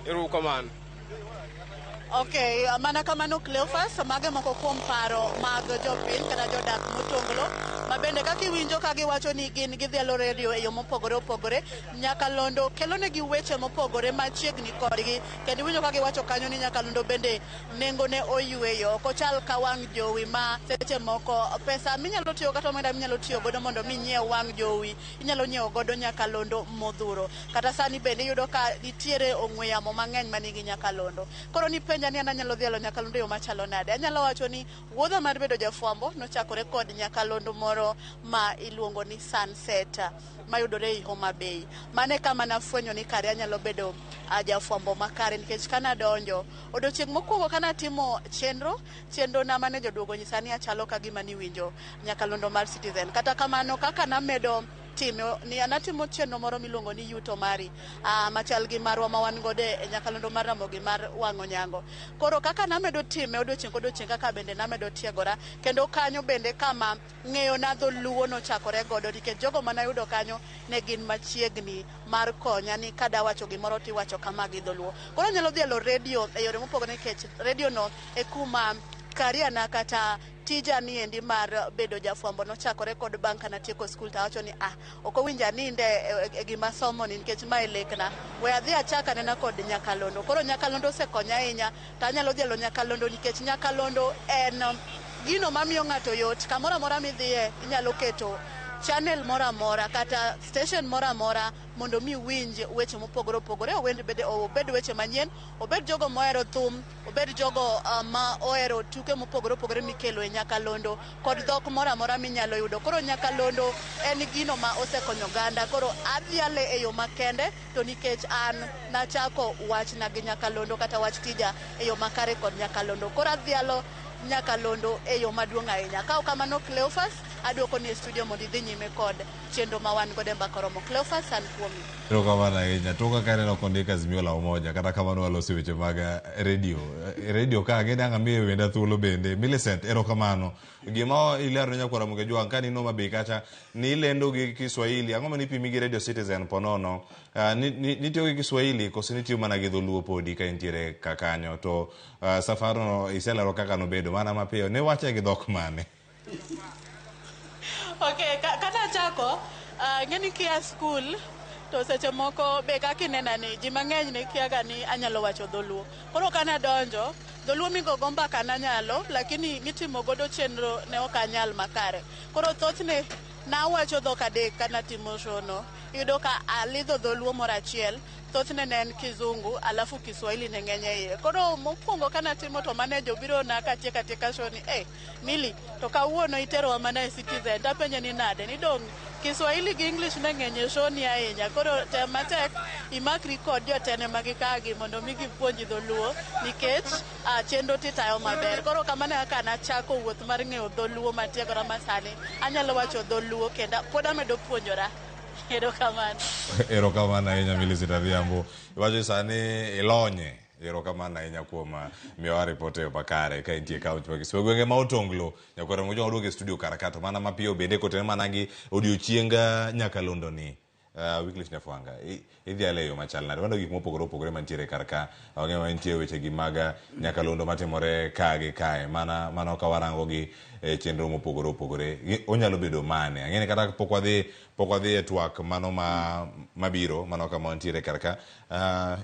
Erokamano. Okay, mana kamano Cleophas, mage moko kuom paro mag jopiny kata jodak motonglo, ma bende kaka iwinjo ka giwacho ni gin gidhialo redio e yo mopogore opogore, Nyakalondo kelonegi weche mopogore machiegni kodgi, kendo iwinjo ka giwacho kanyo ni Nyakalondo bende nengone oyueyo, ok ochal ka wang' jowi ma seche moko pesa minyalo tiyo kata omenda minyalo tiyo godo mondo minyiew wang' jowi, inyalo nyiewo godo Nyakalondo modhuro. Kata sani bende iyudo ka nitiere ong'we yamo mang'eny manigi Nyakalondo. Koro ni penja ni anyalo dhialo Nyakalondo yo machalo nade. Anyalo wacho ni wuodha mar bedo jafwambo nochakore kod Nyakalondo moro ma iluongo ni Sunset mayudore e Homa Bay. Mane kama nafwenyo ni kare anyalo bedo jafwambo makare, nikech kana donjo odiochieng' mokwongo kana timo chenro na mane joduogo nyisa ni achalo ka gima ni winjo Nyakalondo mar Citizen. Kata kamano kaka namedo ni anatimo chenro moro miluongo ni yuto mari machal gi marwa ma wan godo e Nyakalondo mar Ramogi mar wang'o nyango. Koro kaka namedo time odiochieng' kaka bende namedo tiegora, kendo kanyo bende kama ng'eyo na dholuo nochakore godo, nikech jogo manayudo kanyo ne gin machiegni mar konya ni kada wacho gimoro tiwacho kama gi dholuo. Koro nyalo dhialo redio e yore mopogore, nikech redio no e kuma karia na kata tija ni endi mar bedo jafwambo nochakore kod bang' kana tieko skul tawacho ni ok owinja ninde e gima somo ni nikech ma lekna we adhi achaka nena kod nyakalondo. Koro nyakalondo osekonya ahinya, tanyalo dhialo nyakalondo nikech nyakalondo en gino mamiyo ng'ato yot. Kamoro amora midhiye inyalo keto channel mora mora kata station mora mora mondo mi winj weche mopogore opogore, obed weche manyien, obed jogo mohero thum, obed jogo ma ohero tuke mopogore opogore mikelo e nyakalondo kod dhok mora mora minyalo yudo. Koro nyakalondo en gino ma osekonyo oganda. Koro adhiale e yo makende to nikech an nachako wachna gi nyakalondo kata wach tija e yo makare kod nyakalondo. Koro adhialo nyakalondo e yo maduong' ahinya. Ka ok kamano, Cleophas aduoko ni e studio mondo idhi nyime kod chenro ma wan godo e mbaka romo. Cleophas, an kuomi. Erokamano ahinya. Toka ka aneno kondika Azimio la Umoja, kata kamano waloso weche mag redio ka ang'e ang' amiye wenda thuolo bende. Millicent, erokamano. Gima ilero nyakwara Ramogi Jwang' ka nino mabe kacha ni lendo gi Kiswahili, ang'o ma nipimi gi Radio Citizen ponono, nitiyo gi Kiswahili koso nitiyo mana gi dholuo podi ka intiere kakanyo, to safarono iselero kaka nobedo mana mapiyo, ne wache gi dhok mane? Okay, kana chako ng'eni kia skul to seche moko be kaka inena ni ji mang'eny ne kiaga ni anyalo wacho dholuo. Koro kana donjo dholuo migogo mbaka nanyalo, lakini mitimo godo chenro ne ok anyal makare. Koro thothne nawacho dhok adek kana timo shono. Iyudo ka alidho dholuo moro achiel, thothne ne en Kizungu alafu Kiswahili ne ng'eny iye. Koro mokwongo kana timo to manejo biro na katieka shoni, Mili, to kawuono iterowa mana e Citizen, tapenje ni nade, ni dong' Kiswahili gi English ne ng'eny shoni ahinya. Koro tem matek imakri kod jotene magikagi mondo mi gipuonji dholuo nikech chenro titayo maber. Koro kamano kaka nachako wuoth mar ng'eyo dholuo matiegora masani, anyalo wacho dholuo kendo pod amedo puonjora. Erokamano ahinya Millicent Adhiambo. Iwacho sani ilonye. Erokamano ahinya kuom miyowa ripot e makare ka intie kaunti ma Kisumu. Gwenge ma Otonglo, nyakwara Ramogi Jwang' oduogo e studio kar kato mana mapiyo bende kotenore mana gi odiochienga nyakalondo ni. Wycliffe Nyafuanga, idhi ale yo machal nade? Wando gik mopogore opogore mantiere kar ka, wang'e ma nitie weche gi mag nyakalondo matimore ka gi kae, mana ka warango gi chenro mopogore opogore. Onyalo bedo mane? Ang'eni kata pok wadhi e twak mano mabiro, mano kama wantiere kar ka.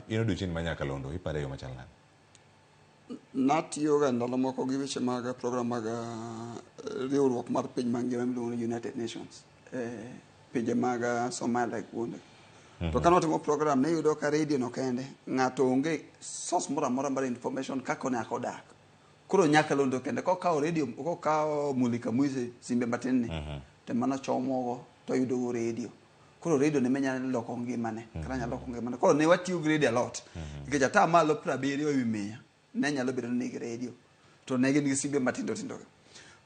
In odiochieng' ma nyakalondo, ipare yo machal nade? Natiyoga ndalo moko gi weche mag program mag riwruok mar piny mangima miluongo ni United Nations. Pinje mag Somalia kuonde. To kanotimo program ne yudo ka radio no kende ng'ato onge source moro amora mar information kako nyako dak. Koro nyakalondo kende kokawo radio, kokawo Mulika Mwize simbe matin ni te mana chomogo to yudo radio. Koro radio ne menya loko ngimane, kata nyalo loko ngimane. Koro ne watiyo gi radio a lot. Nikech ata malo 70 ewi 100 ne nyalo bedo ni radio. To ne gin gi simbe matindo tindo.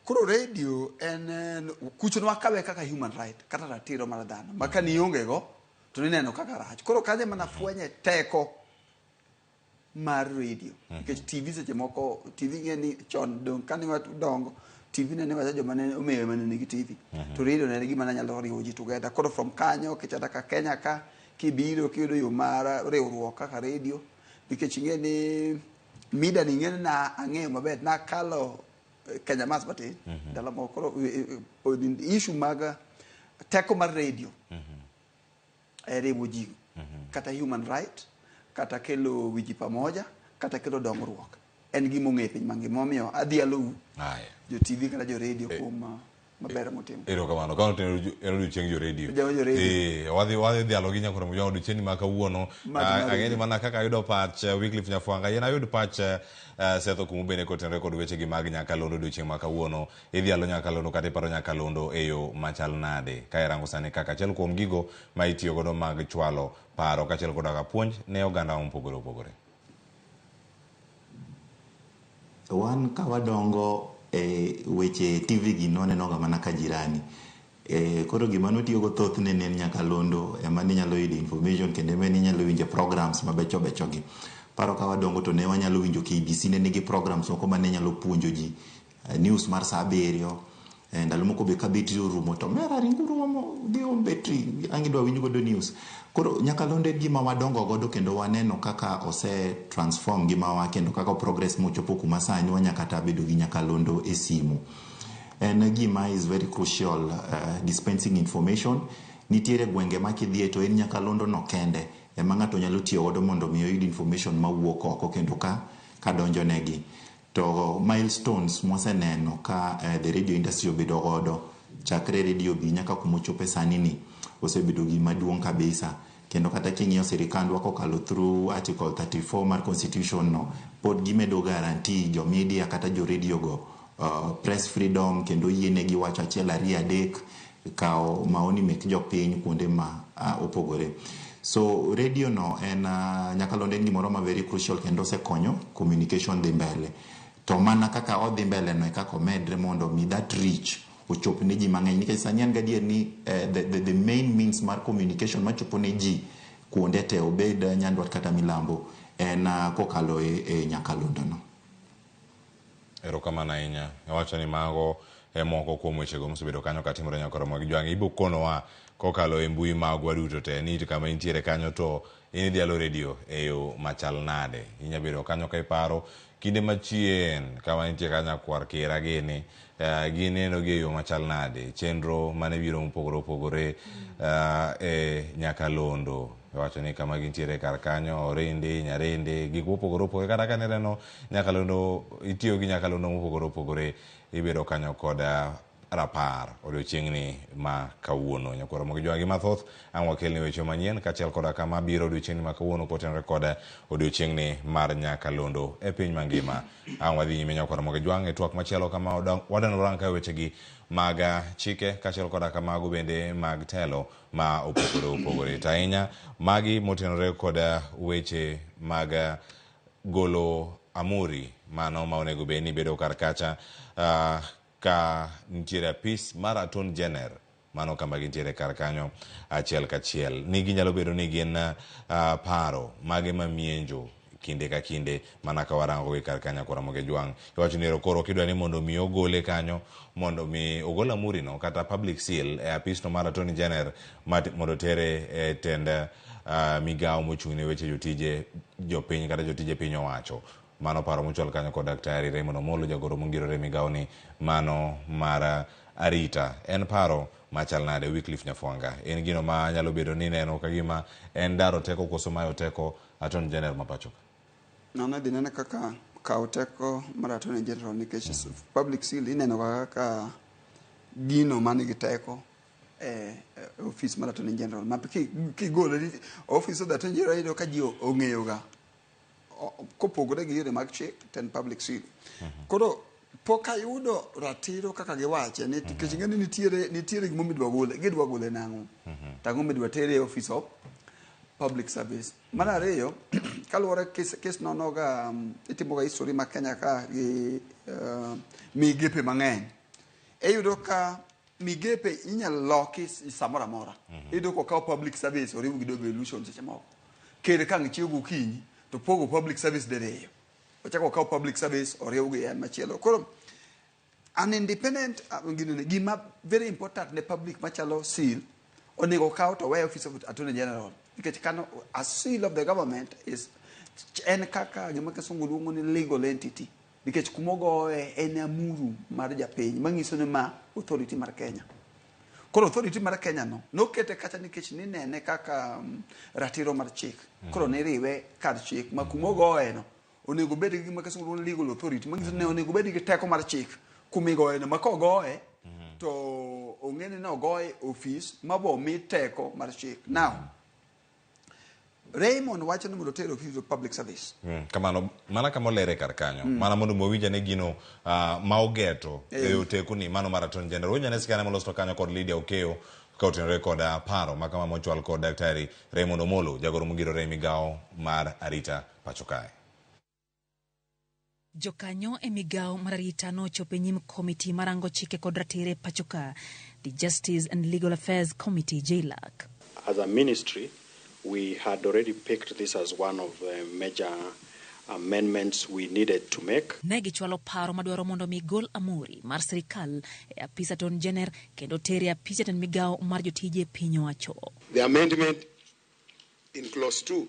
Koro radio en kuchono wakawe kaka human right, kata ratiro mar dhano. Maka ni onge go to nineno kaka rach. Koro kaje mana fwenye teko mar radio. Nikech TV seche moko, TV ng'eni chon dong kani watu dongo, TV ne wacha joma ne omeyo mane nigi TV. To radio ne gima nyalo riwo ji together. Koro from kanyo kichata ka Kenya ka kibiro kiyudo yo mar riwruok kaka radio. Nikech ng'eni mida ni ng'eni na ang'eyo maber na kalo Kenya mas batin dala moko issue mag teko mar radio riwo ji kata human right kata kelo wiji pamoja kata kelo dongruok en gima ong'e piny mangima omiyo adhi alou jo TV kata jo radio kuom maber motimo. Erokamano. Ka en odiochieng' jo radio. Wadhi dhialo gi nyakwara Ramogi Jwang' odiochieng' ma kawuono. Ang'eni mana kaka ayudo pach Wycliffe Nyafuanga, yen ayud pach Seth Okumu bende kotenore kod weche gi mag nyakalondo odiochieng' ma kawuono. Idhialo nyakalondo kata iparo nyakalondo e yo machal nade? Ka irango sani kaka achiel kuom gigo ma itiyo godo mag chwalo paro kachiel kod puonj ne oganda mopogore opogore. Wan ka wadongo weche TV gi nonenoga mana ka jirani. Koro gima notiyogo thothne ne nyakalondo ema ninyalo yudo information kendo ema ninyalo winjo programs mabecho becho gi. Paro ka wadongo to ne wanyalo winjo KBC ne nigi programs moko ma ne nyalo puonjo ji news mar saa 7, ndalo moko be kabeti rumo to mera ringuro dhi betri angidwa winjo godo news. Koro nyakalondo gima wadongo godo kendo waneno kaka ose transform gimawa kendo kaka progress mochopo kuma sani wanyakata bedo gi nyakalondo e simu. En gima is very crucial, dispensing information. Nitiere gwenge ma kidhie to en nyakalondo no kende ema ng'ato nyalo tiyo godo mondo mi oyud information mawuok oko kendo ka donjo negi. To milestones moseneno ka the radio industry obedo godo chakre radio bi nyaka kumochope sani ni osebedo gima duong' kabisa. Kendo kata king'iyo sirikandwa kokalo through article 34 mar constitution no pod gimedo guarantee jo media kata jo radio go press freedom kendo yienegi wacho achiel ariyo adek kao maoni mek jopiny kuonde ma opogore. So radio no en nyakalondo en gimoro ma very crucial kendo osekonyo communication dhi mbele. To mana kaka odhi mbele no kaka omedre mondo mi that reach ochop ne ji mang'eny nikech sani an gadier ni the main means mar communication machopo ne ji kuonde te obed nyandwat kata milambo en kokalo e nyakalondo no. Erokamano ahinya. Wacho ni mago moko kuom wechego mosebedo kanyo katimore nyakoro Ramogi Jwang'. Ibo konowa kokalo e mbui magwa duto te ni kama intiere kanyo to in dialo radio e yo machal nade. Inyabedo kanyo ka iparo kinde machien kama intie kanyo kwar kira gini gineno gi yo machal nade. Chenro mane biro mopogore e nyakalondo. Wacho ni kama gintiere kar kanyo orende nyarende gik mopogore kata ka nereno nyakalondo itiyo gi nyakalondo mopogore ibedo kanyo koda rapar odiochiengni ma kawuono. Nyakoro Ramogi Jwang' gi mathoth ang' wakelni weche manyien kachiel koda kama biro odiochiengni ma kawuono kotenore koda odiochiengni mar nyakalondo e piny mangima. Ang' wadhi nyime nyakoro Ramogi Jwang' e twak machielo kama wadano rang ka wechegi mag chike kachiel koda kamago bende mag telo ma opogore ahinya magi motenore koda weche mag golo amuri mano ma onego bed ni bedo kar kacha ka nitiere apis mar Attorney General mano kama gintiere kar kanyo achiel kachiel ni ginyalo bedo ni gin paro mage mamienjo kinde ka kinde mana ka warango gi kar kanyo kora Ramogi Jwang'. Iwacho ni koro kidwa ni mondo mi ogole kanyo mondo mi ogol amuri no kata public seal e apis no mar Attorney General mondo tere e tend migao mochung' ne weche jotije jopiny kata jotije piny owacho. Mano paro mochwal kanyo kod Daktari Raymond Omolo jagoro mongirore migao ni mano mar arita. En paro machal nade Wycliffe Nyafuanga? En gino ma nyalo bedo ni neno kagima en daro teko koso mayo teko Attorney General mapacho. Nana dinene kaka kao teko mar Attorney General nikech public seal ineno kaka gino manigi teko office mar Attorney General ma kigolo office of the Attorney General ka ji ong'eyo ga kopogore gi yore mag chik ten public seal. Koro pok ayudo ratiro kaka giwache ni nikech ng'eni nitiere gimo midwa gole nang'o tang'o midwa tere office of public service. Mar ariyo kaluwore kes nonoga itimoga history ma Kenya ka gi migepe mang'eny eyudo ka migepe inyalo loki samora mora iyudo kokaw public service oriw gi devolution seche moko kere kang' chiwo gokinyi to pogo public service deriyo ochako kaw public service oriw gi en machielo. Koro an independent gima very important ne public machalo seal onego kaw to wear office of Attorney General because a seal of the government is en kaka gima kasungu luongo ni legal entity because kumogo en amuru mar japiny mangiso ni ma authority mar Kenya. Koro authority mar Kenya no kete kata nikech ni nene kaka ratiro mar chik. Koro ne riwe kar chik ma kumogo no onego bed gi gima kasungu luongo legal authority mangiso ni onego bed gi teko mar chik kumigoe no makogoe to ong'ene no goe office mabo mi teko mar chik. Now Raymond wacho ni mondo tere office of public service. Kamano mana kama olere kar kanyo mana mondo mowinja ne gino ma ogeto e oteku ni mano mar Attorney General. Wanya nesikane molosto kanyo kod Lydia Okeo ka otenore kod paro makama mochwal kod Daktari Raymond Omolo jagoro mongirore migao mar arita pacho kae. Jokanyo e migao mar arita nochopo nyim komiti marango chike kod ratire pachoka, the Justice and Legal Affairs Committee JLAC. As a ministry, we had already picked this as one of the major amendments we needed to make. Ne gichwalo paro madwaro mondo mi gol amuri mar sirikal e apisa ton jener kendo tere apisa ten migao mar jotije piny owacho. The amendment in clause 2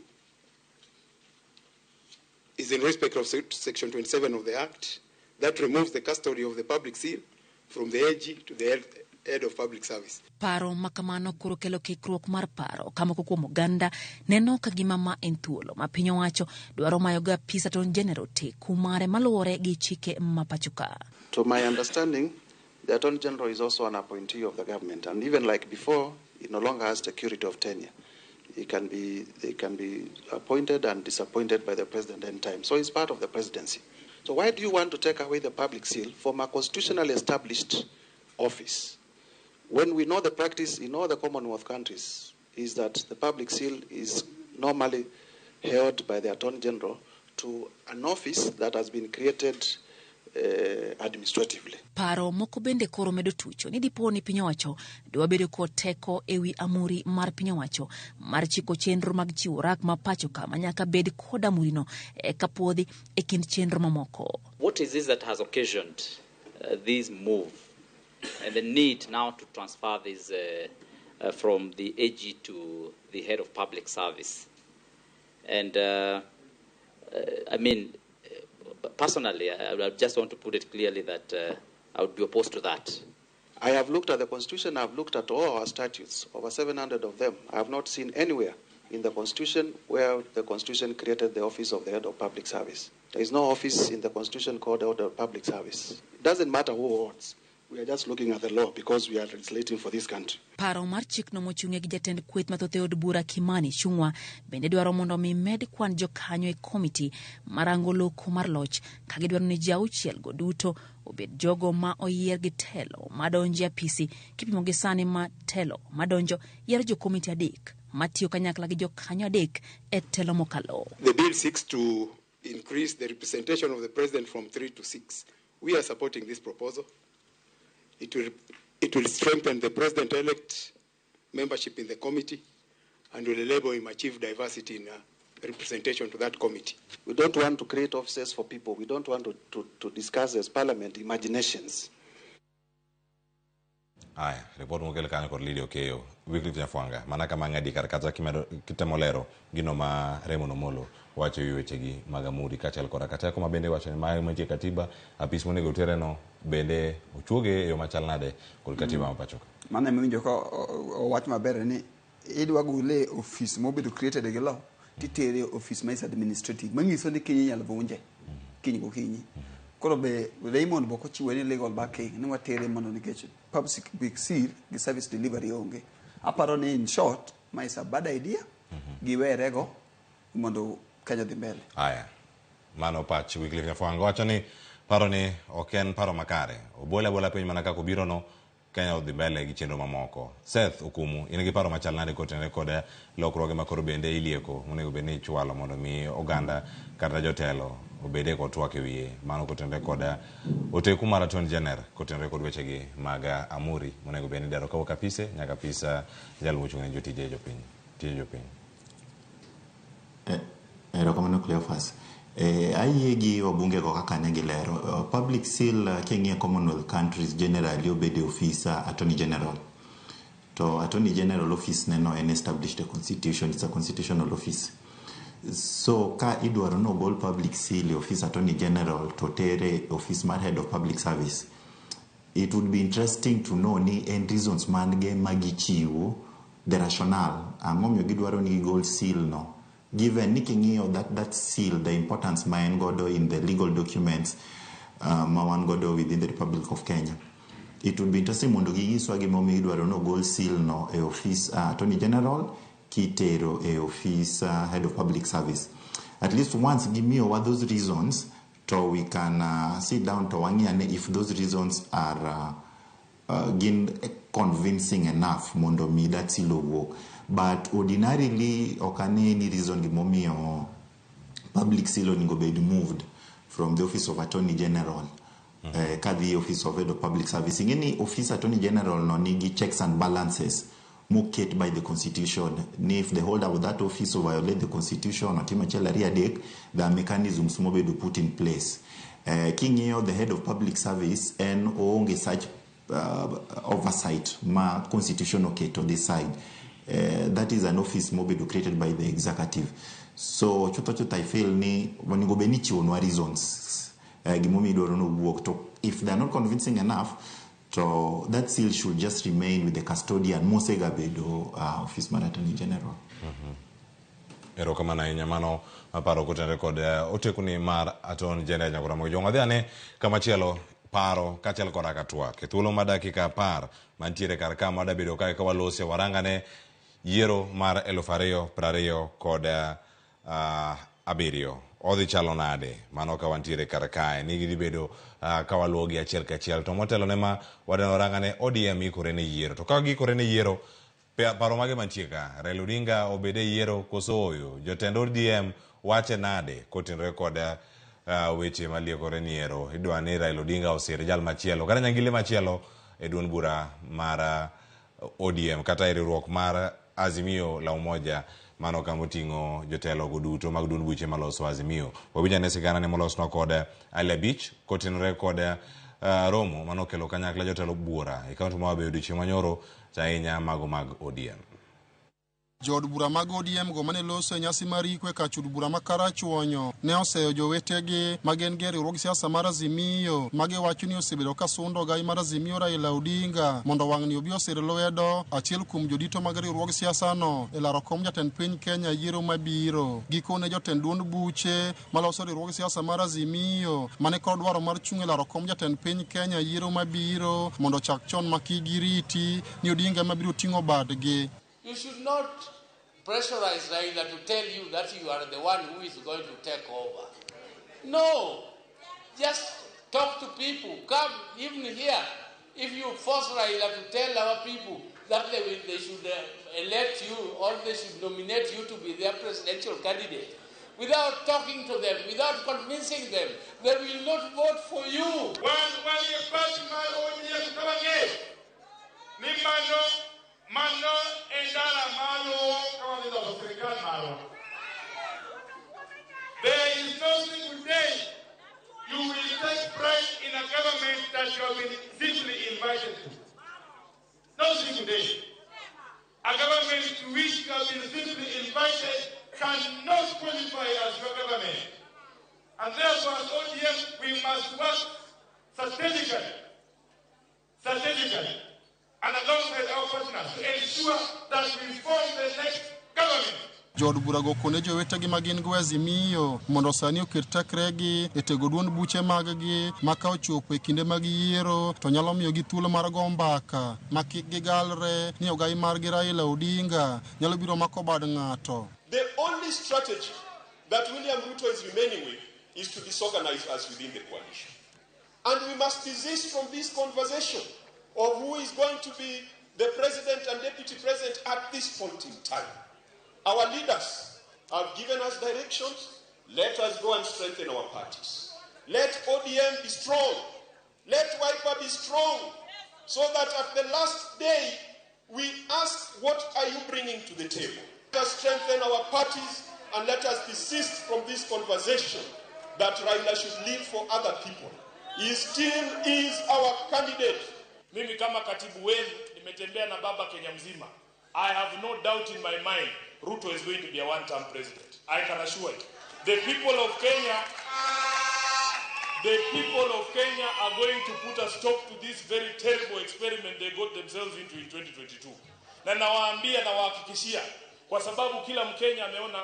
is in respect of section 27 of the Act that removes the custody of the public seal from the AG to the head of public service. Paro makamano koro kelo kikruok mar paro kama kuom oganda neno ka gima ma en thuolo ma piny owacho dwaro mayo ga apisa ton general te kumare maluwore gi chike mapachuka. To my understanding, the Attorney General is also an appointee of the government, and even like before, he no longer has security of tenure. They can be appointed and disappointed by the president anytime. So he's part of the presidency. So why do you want to take away the public seal from a constitutionally established office? When we know the practice in all the Commonwealth countries is that the public seal is normally held by the Attorney General to an office that has been created administratively. Paro moko bende koro medo tucho ni dipo ni piny owacho dwa bedo kod teko ewi amuri mar piny owacho mar chiko chenro mag chiwo rak ma pacho ka manyaka bed kod amurino kapodhi e kind chenro mamoko. What is this that has occasioned this move and the need now to transfer this from the AG to the head of public service? And I mean, personally, I just want to put it clearly that I would be opposed to that. I have looked at the Constitution, I have looked at all our statutes, over 700 of them. I have not seen anywhere in the Constitution where the Constitution created the office of the head of public service. There is no office in the Constitution called the head of public service. It doesn't matter who holds. We are just looking at the law because we are legislating for this country. Paro mar chikno mochung'e gi jatend kweth mathoth e od bura Kimani Chungwa bende dwaro mondo mi med kwan jokanyo e komiti marango loko mar loch ka gidwaro ni ji auchiel go duto obed jogo ma oyier gi telo madonjo apisi kipimo gi sani ma telo madonjo yiero jo komiti adek matiyo kanyakla gi jokanyo adek e telo mokalo. The bill seeks to increase the representation of the president from 3 to 6. We are supporting this proposal. It will strengthen the president-elect membership in the committee and will enable him achieve diversity in representation to that committee. We don't want to create offices for people. We don't want to discuss as parliament imaginations. Aya, report mokele kanyo kod Lydia Okeyo, Wycliffe Nyafuanga, mana kama ng'adi kar kata kitemolero gino ma Raymond Omolo wacho wechegi mag amuri kachel kora kateko ma bende wacho ni mae mantie katiba apis monego tereno bende ochuoge yo machal nade kod katiba mapachoka. Mana mewinjo ka wach maber ni idwa gole office mobedo created gi law titere office ma is administrative mangiso ni kinyi nyalo vunje kinyi go kinyi. Koro be Raymond boko chiwo ni legal backing ni watere mondo nikech public seal gi service delivery onge. Aparo ni in short ma is a bad idea giwerego mondo Kenya dhi mbele. Aya, mano pach Wycliffe Nyafuanga wacho ni paro ni oken paro makare. Bola piny mana kako biro no Kenya dhi mbele gi chenro mamoko. Seth Okumu, in gi paro machal nade kotenre kod lokruoge makoro bende ilieko monego bed ni chwalo mondo mi oganda kata jotelo obede kod twak e wiye. Mano kotenre kod oteku mar Attorney General kotenre kod wechegi mag amuri monego bed ni daro kawuok apise nyaka apisa jal mochung'ne jotije jopiny. Tije jopiny. Erokamano Cleophas. Ayie gi wabunge go kaka ne gilero. Public seal king'iyo Commonwealth countries generally obede office Attorney General. To Attorney General office neno en established a constitution, it's a constitutional office. So ka idwaro no gol public seal office Attorney General to tere office mar head of public service. It would be interesting to know ni en reasons man ge magichiwo the rationale ang'omio gidwaro ni gol seal no. Given nikingio that seal, the importance ma en godo in the legal documents ma wan godo within the Republic of Kenya, it would be interesting mondo gigiswa gimomiyo idwaro no gold seal no e office Attorney General kitero e office Head of Public Service. At least once gimiyo wa those reasons to we can sit down to wangiane if those reasons are convincing enough mondo mi that seal work. But ordinarily okane any reason gimomiyo public seal onego bed moved from the office of Attorney General ka the office of Head of Public Service. Ingeni office Attorney General no nigi checks and balances moket by the constitution. If the holder of that office will violate the constitution or timachel ariadek, there are mechanisms mobedo put in place. Kingio, the head of public service, and onge such oversight ma constitution okay to this side. That is an office mobedo created by the executive. So chota I feel ni wanigobenichi onwa reasons. Gimomi do no work to. If they are not convincing enough, so that seal should just remain with the custodian Mosegabedo office mar attorney general. Ero kama na inyamano paro kutende kod otekuni mar attorney general nyakora mo jonga dhiane kama chielo paro kachel kora katwa ke thuolo ma dakika par mantiere kar ka mada bedo ka walose warangane yiero mar 2020 kod abirio odhi chalo nade mano ka wantiere kar kae nigi bedo ka waluogi achiel kachiel to motelo ne ma wadeno rangane ODM ikore ne yiero to ka gikore ne yiero paro mage mantie ka Raila Odinga obede yiero koso oyo jotend ODM wache nade kotenre kod weche maliekore ni yiero idwa ni Raila Odinga osir jal machielo kata nyangile machielo e duond bura mar ODM kata riwruok mar Azimio la Umoja mano kamotingo jotelo goduto mag duond buche maloso Azimio wabijane sigana ne molosno kod Ale Beach kotenre kod romo mano kelo kanyakla jotelo bura e kaunti ma bedo chieng' manyoro tainya mago mag ODM. Jod bura mag ODM go mane loso nyasi marikwe ka chud bura makarachuonyo ne oseyo jowetegi magen geri riwruog siasa mar Azimio mage wacho ni osebedo ka sundo gai mar Azimio Raila Odinga mondo wang'ni obi osir lwedo achiel kuom jodito mag riwruog siasa no e laro kom jatend piny Kenya yiero mabiro gikone jotend duond buche maloso riwruog siasa mar Azimio mane kod dwaro mar chung' e laro kom jatend piny Kenya yiero mabiro mondo chak chon makigiriti ni Odinga mabiro ting'o badgi. You should not pressurize Raila to tell you that you are the one who is going to take over. No. Just talk to people. Come even here. If you force Raila to tell our people that they should elect you or they should nominate you to be their presidential candidate, without talking to them, without convincing them, they will not vote for you. Mano endala malo kama vile serikali malo. There is no single day you will take pride in a government that you have been simply invited to. No single day. A government to which you have been simply invited cannot qualify as your government. And therefore as ODM we must work strategically and alongside our partners to ensure that we form the next government. Jod bura go kone jowetegi magin go Azimio mondo sani oket tekregi e tego duond buche maggi maka ochopo e kinde mag yiero to nyalo miyo gi thuolo mar go mbaka makik gigalre ni ogai margi Raila Odinga nyalo biro mako bad ng'ato. The only strategy that William Ruto is remaining with is to disorganize us within the coalition. And we must desist from this conversation of who is going to be the president and deputy president at this point in time. Our leaders have given us directions. Let us go and strengthen our parties. Let ODM be strong. Let Wiper be strong. So that at the last day, we ask, what are you bringing to the table? Let us strengthen our parties and let us desist from this conversation that Raila should lead for other people. He still is our candidate. Mimi kama katibu wenu nimetembea na baba Kenya mzima. I have no doubt in my mind Ruto is going to be a one-term president. I can assure you. The people of Kenya are going to put a stop to this very terrible experiment they got themselves into in 2022. Na nawaambia na wahakikishia kwa sababu kila Mkenya ameona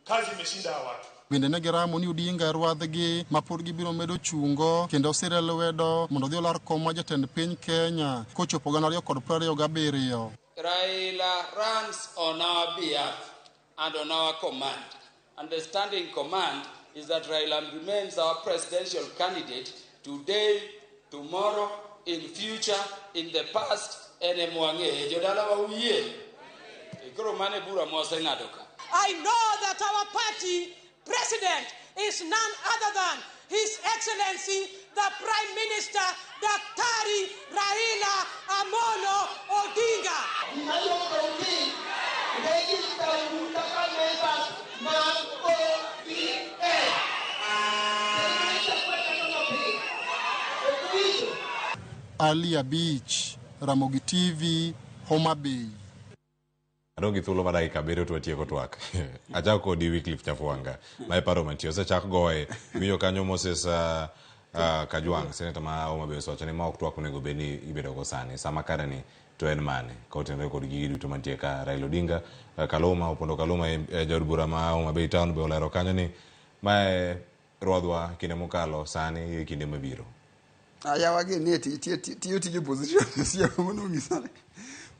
kazi imeshinda hawa watu. Bende ne giramo ni Odinga rwadhgi mapod gibiro medo chungo kendo sire lwedo mondo dhi olar kom ma jatend piny Kenya kochopo 2027. Raila runs on our behalf and on our command. And the standing command is that Raila remains our presidential candidate today, tomorrow, in future, in the past, and I know that our party president is none other than His Excellency, the Prime Minister, Daktari Raila Amolo Odinga. Ali Abich, Ramogi TV, Homa Bay. Adongi thuolo ma dakika abiriyo to watieko twak. Achako kodi Wycliffe Nyafuanga. Ma paro mantie osechak goye. Winjo kanyo Moses Kajwang, seneta ma Homa Bay osewacho ni ma ok twak onego bed ni ibedo go sani. Sama kare ni to en mane? Ka otenore kod gigi duto mantie ka Raila Odinga, Kaluma, Opondo Kaluma jaod bura ma Homa Bay Town be olero kanyo ni ma rodwa kinde mokalo sani e kinde mabiro. Yawa gi ni tiyo tij opposition siya mono ngisane.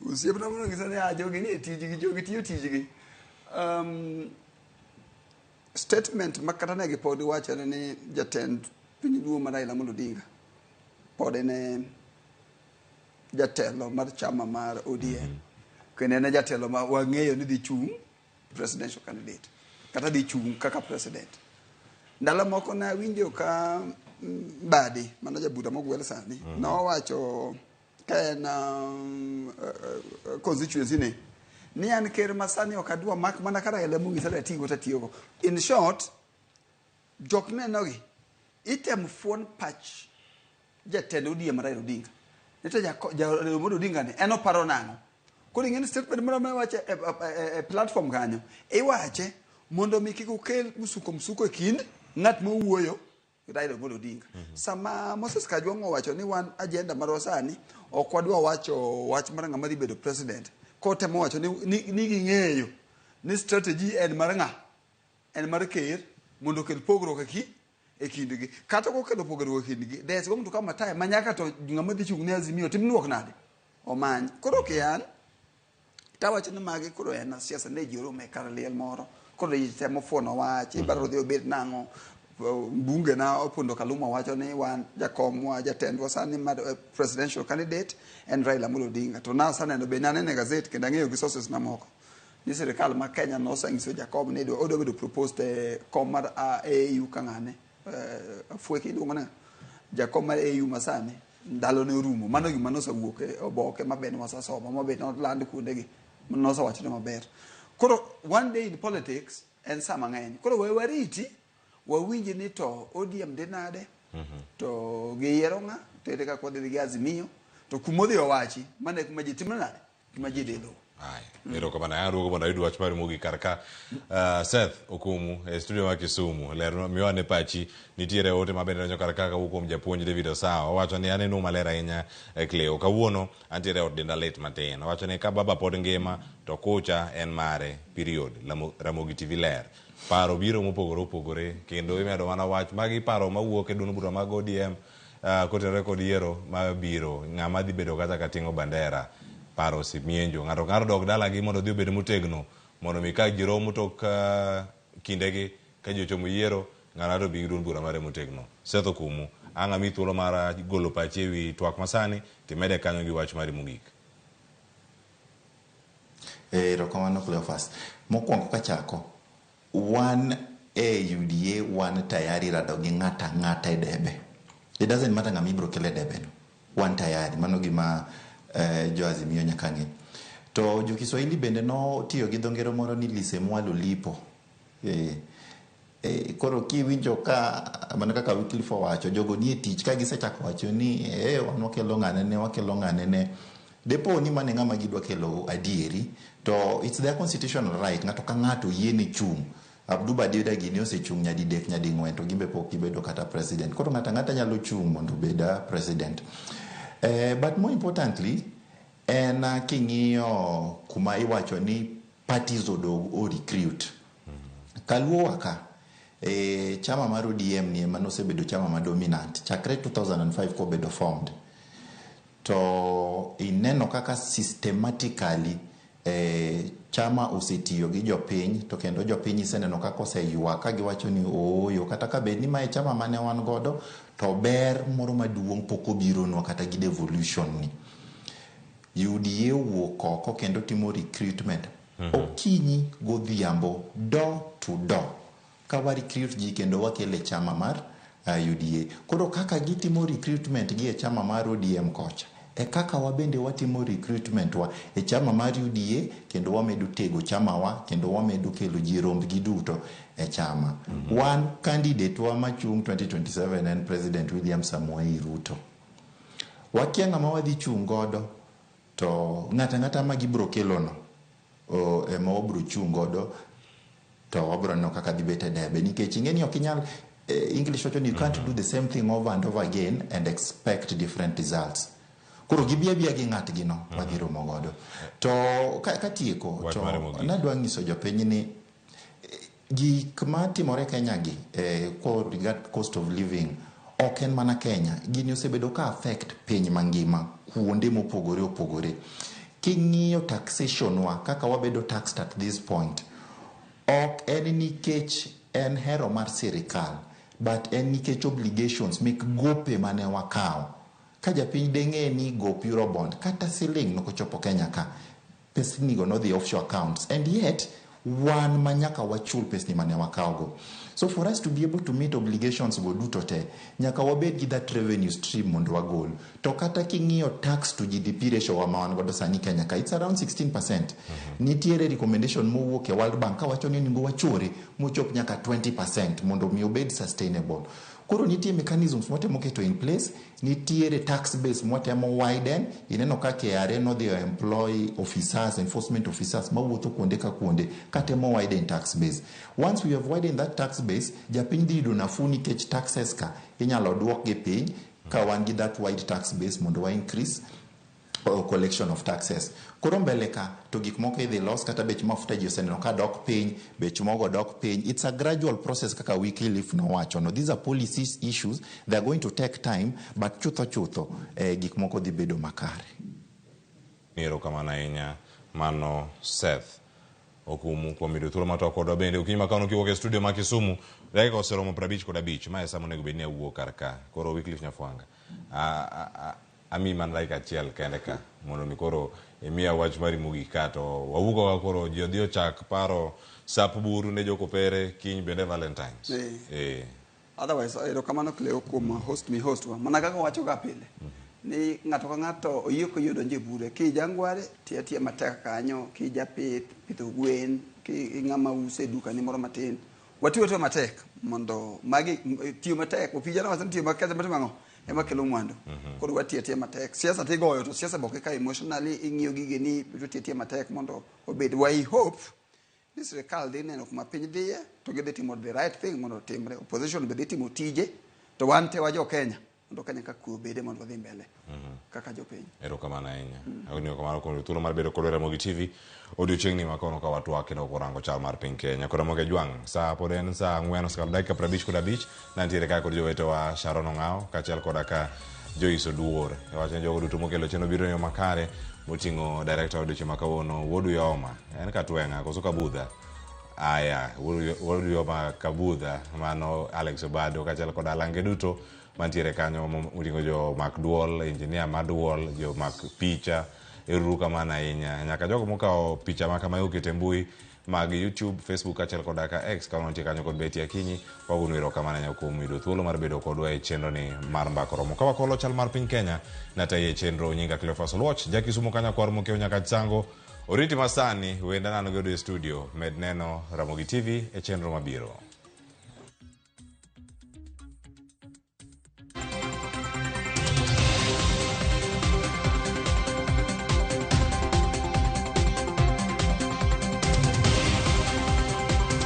Usiep na mono ngisane jogi ni tijgi jogi tiyo tijgi. Statement makata ne gi pod wacho ni jatend piny duo ma Raila Odinga pod ne jatelo mar chama mar ODM. Kene ne jatelo ma wang'eyo ni dhi chung presidential candidate kata dhi chung kaka president. Ndalo moko na winjo ka Badi mana jabuda mogwel sani no wacho ka na constituency ni an ker masani okadwa mak mana kara ele mungi sala tigo tatiyogo. In short, jok ne nogi item phone patch jatend ODM Raila Odinga nito Raila Odinga ni eno paro nango kodi ngene statement moro ma wache platform kanyo iwache mondo mikiko kel musuko kind ngat mo wuoyo Raila Odinga. Sama Moses Kajwang owacho ni wan agenda mar sani ok wadwa wacho wach mar ng'ama dhi bedo president. Kote mo wacho ni ging'eyo ni strategy en mar ng'a en mar ker mondo kel pogruok e kindgi. Kata ko kelo pogruok e kindgi des go mtu kama tae manyaka to ng'ama dhi chung ne Azimio timnuok nade omany. Koro kian tawacho ni magi koro en siasa ne joro me karaliel moro koro itemo fuono wachi baro dhi obed nango bunge na Opondo Kaluma wacho ni wan jakomwa jatendwa sani mar presidential candidate en Raila Odinga to na sana no benane ne gazette kenda ng'eyo gi sources na moko ni serikal ma Kenya no sangiso Jacob ne do bedo proposed kom mar AU kangane fueki dungo na Jacob mar AU masani ndalo ne rumo mano gima no sawuok e oboke maben wasasoma mabet no land kunde gi no sawacho ne maber. Koro one day in politics en sama ng'eny koro we wariti wawinji ni to ODM denade to giyiero ng'a tere ka kod gi Azimio to kumodhi owachi mane kuma ji timna nade kuma ji delo. Ero kama na rugo bana idu wach mari mugi karka Seth Okumu e studio wa Kisumu lero miwane pachi nitiere ote mabende nyo karka ka huko mjapuonj David Osawa wacho ni ane no malera inya Cleo kawuono antiere od denda late matin wacho ni ka baba pod ngima to kocha en mare period Ramogi TV ler paro biro mopogore kendo imedo mana wach magi paro mawuok e duno bura mag ODM kotenore kod yiero mabiro ng'ama dhi bedo kata kating'o bandera paro simienjo ng'ato dog dala gi mondo dhi obed motegno mondo mi ka jiromo tok kindegi ka ji ochomo yiero ng'ato bi duno bura mare motegno. Seth Okumu anga mi thuolo mar golo pache wi twak masani timede kanyo gi wach mari mogik. Rokamano Cleophas mokwongo kachako wan UDA wan tayari rado gi ng'ata e debe. It doesn't matter ng'ama ibro kele debe no. Wan tayari mano gima jo Azimio nyaka ng'e. To jo Kiswahili bende no tiyo gi dho ngero moro ni lise mwalo lipo. Koro kiwinjo ka mana kaka Wycliffe wacho jogo nie tich ka gisechako wacho ni wan wakelo ng'ane ne depo ni mane ng'ama gidwa kelo adieri to it's their constitutional right ng'ato ka ng'ato yiene chung. Abdu Badida gini osechung nyadidek nyading'wen to gimbe pok gibedo kata president. Koro ng'ata nyalo chung mondo beda president. But more importantly, en king'iyo kuma iwacho ni parties odog o recruit. Kaluo waka, chama mar ODM ni emano osebedo chama ma dominant. Chakre 2005 ko bedo formed. To ineno kaka systematically chama osetiyo gi jopiny to kendo jopiny iseneno kaka oseyuak ka giwacho ni ooyo kata ka bed ni mae chama mane wan godo to ber moro maduong' pok obironwa kata gi devolution ni. UDA wuok oko kendo timo recruitment okinyi godhiambo door to door ka wa recruit ji kendo wakele chama mar UDA. Koro kaka gitimo recruitment gi e chama mar ODM kocha e kaka wabende watimo recruitment wa e chama mar UDA kendo wamedo tego chama wa kendo wamedo kelo ji rombgi duto e chama. One candidate wa machung 2027 and President William Samoei Ruto. wakia ng'ama wadhi chung' godo to ng'ata ma gibro kelono ema wabro chung' godo to wabro neno kaka dhi bet e debe, nikech ing'eni ok inyal English wacho ni you can't do the same thing over and over again and expect different results. Koro gibia gi ng'atgi no wadhi romo godo. To katieko to nadwa ng'iso jopiny ni gik matimore Kenya gi regard cost of living ok en mana Kenya, gini osebedo ka affect piny mangima kuonde mopogore opogore. King'iyo taxation wa kaka wabedo taxed at this point, ok en nikech en hero mar sirikal, but en nikech obligations mek gope mane wakao. Ka japiny deng'e ni gop Eurobond kata siling nokochopo Kenya ka, pesni go no the offshore accounts, and yet wan manyaka wachul pesni mane wakao go. So for us to be able to meet obligations go duto te, nyaka wabed gi that revenue stream mondo wagol. To kata king'iyo tax to GDP ratio wa mawan godo sani Kenya ka, it's around 16%. Nitiere recommendation mowuok e World Bank kawacho ni onego wachore mochop nyaka 20% mondo mi obed sustainable. Koro nitie mechanisms mwatemo keto in place, nitiere tax base mwatemo widen, ineno ka KRA no the employ officers, enforcement officers, mawuotho kuonde ka kuonde, katemo widen tax base. Once we have widened that tax base, japiny dhi yudo nafuu nikech taxes ka inyalo duok gi piny ka wan gi that wide tax base mondo wa increase collection of taxes. Koro mbele ka to gik moko idhi los, kata bech mafuta ji oseneno ka dok piny, bech mogo dok piny. It's a gradual process kaka Wycliffe no wacho no. These are policy issues, they are going to take time, but chutho gik moko dhi bedo makare. Niro kamana ahinya mano Seth Okumu kwa mido thuolo matok kodwa bende ukinyi makano kiwuok e studio ma Kisumu dakika oseromo 55 mae sama onego bedni awuok kar ka. Koro Wycliffe Nyafuanga ami man like achiel kende ka mondo mi koro emiya wach mari mogik ka to wawuok ka koro ji odhi ochak paro sap buru ne jokopere kiny bende Valentines. Otherwise erokamano Cleo kuom host wa mana kaka wacho ga pile ni ng'ato ka ng'ato oyie koyudo nje bure kijangware tiatia matek kanyo kijapitho gwen ki ng'ama use duka ni moro matin watiyo matek mondo magi tiyo matek opijana wasan tiyo makete matimango ema kelo mwandu koro watiyo matek siasa tigoyo to siasa boke ka emotionally ing'iyo gige ni tiyo matek mondo obed I hope ni sirikal dhi neno kuma piny dhiye to gidhi timo the right thing mondo timre, opposition be dhi timo tije to wan te wa jo Kenya mondo Kenya ka kuo bede mondo dhi mbele kaka jopiny. Erokamano ahinya. Agoniyo kamano kuom thuolo mar bedo kod Ramogi TV odiochieng'ni makono ka watwak kendo kurango chal mar piny Kenya. Koro Ramogi Jwang sa pod en sa 4:55 nantiere ka kod jowetewa Sharon Ong'ao kaachiel koda ka Joyce Oduor. Wacho ni jogo duto mokelo chenro biro yo makare moting'o director odiochieng' ma kawuono Wuodu Yoma en Katwenga koso Kabudha. Aya Wuodu Yoma Kabudha mano Alex Obado kaachiel koda alange duto mantiere kanyo moting'o jo mak duol, engineer mar duol, jo mak picha. Eruka mana ahinya nyaka jogo mokao picha makama okete mbui mag YouTube, Facebook kaachiel koda ka X ka wantie kanyo kod Betty Akinyi. Wagono erokamano ahinya kuom yudo thuolo mar bedo kodwa e chenro ni mar mbaka romo ka wakolo chal mar piny Kenya nataye chenro nyinga Cleophas Oluoch jakisumo kanya kwar mokeo nyaka chango oriti masani wenda nano godo e studio med neno Ramogi TV e chenro mabiro.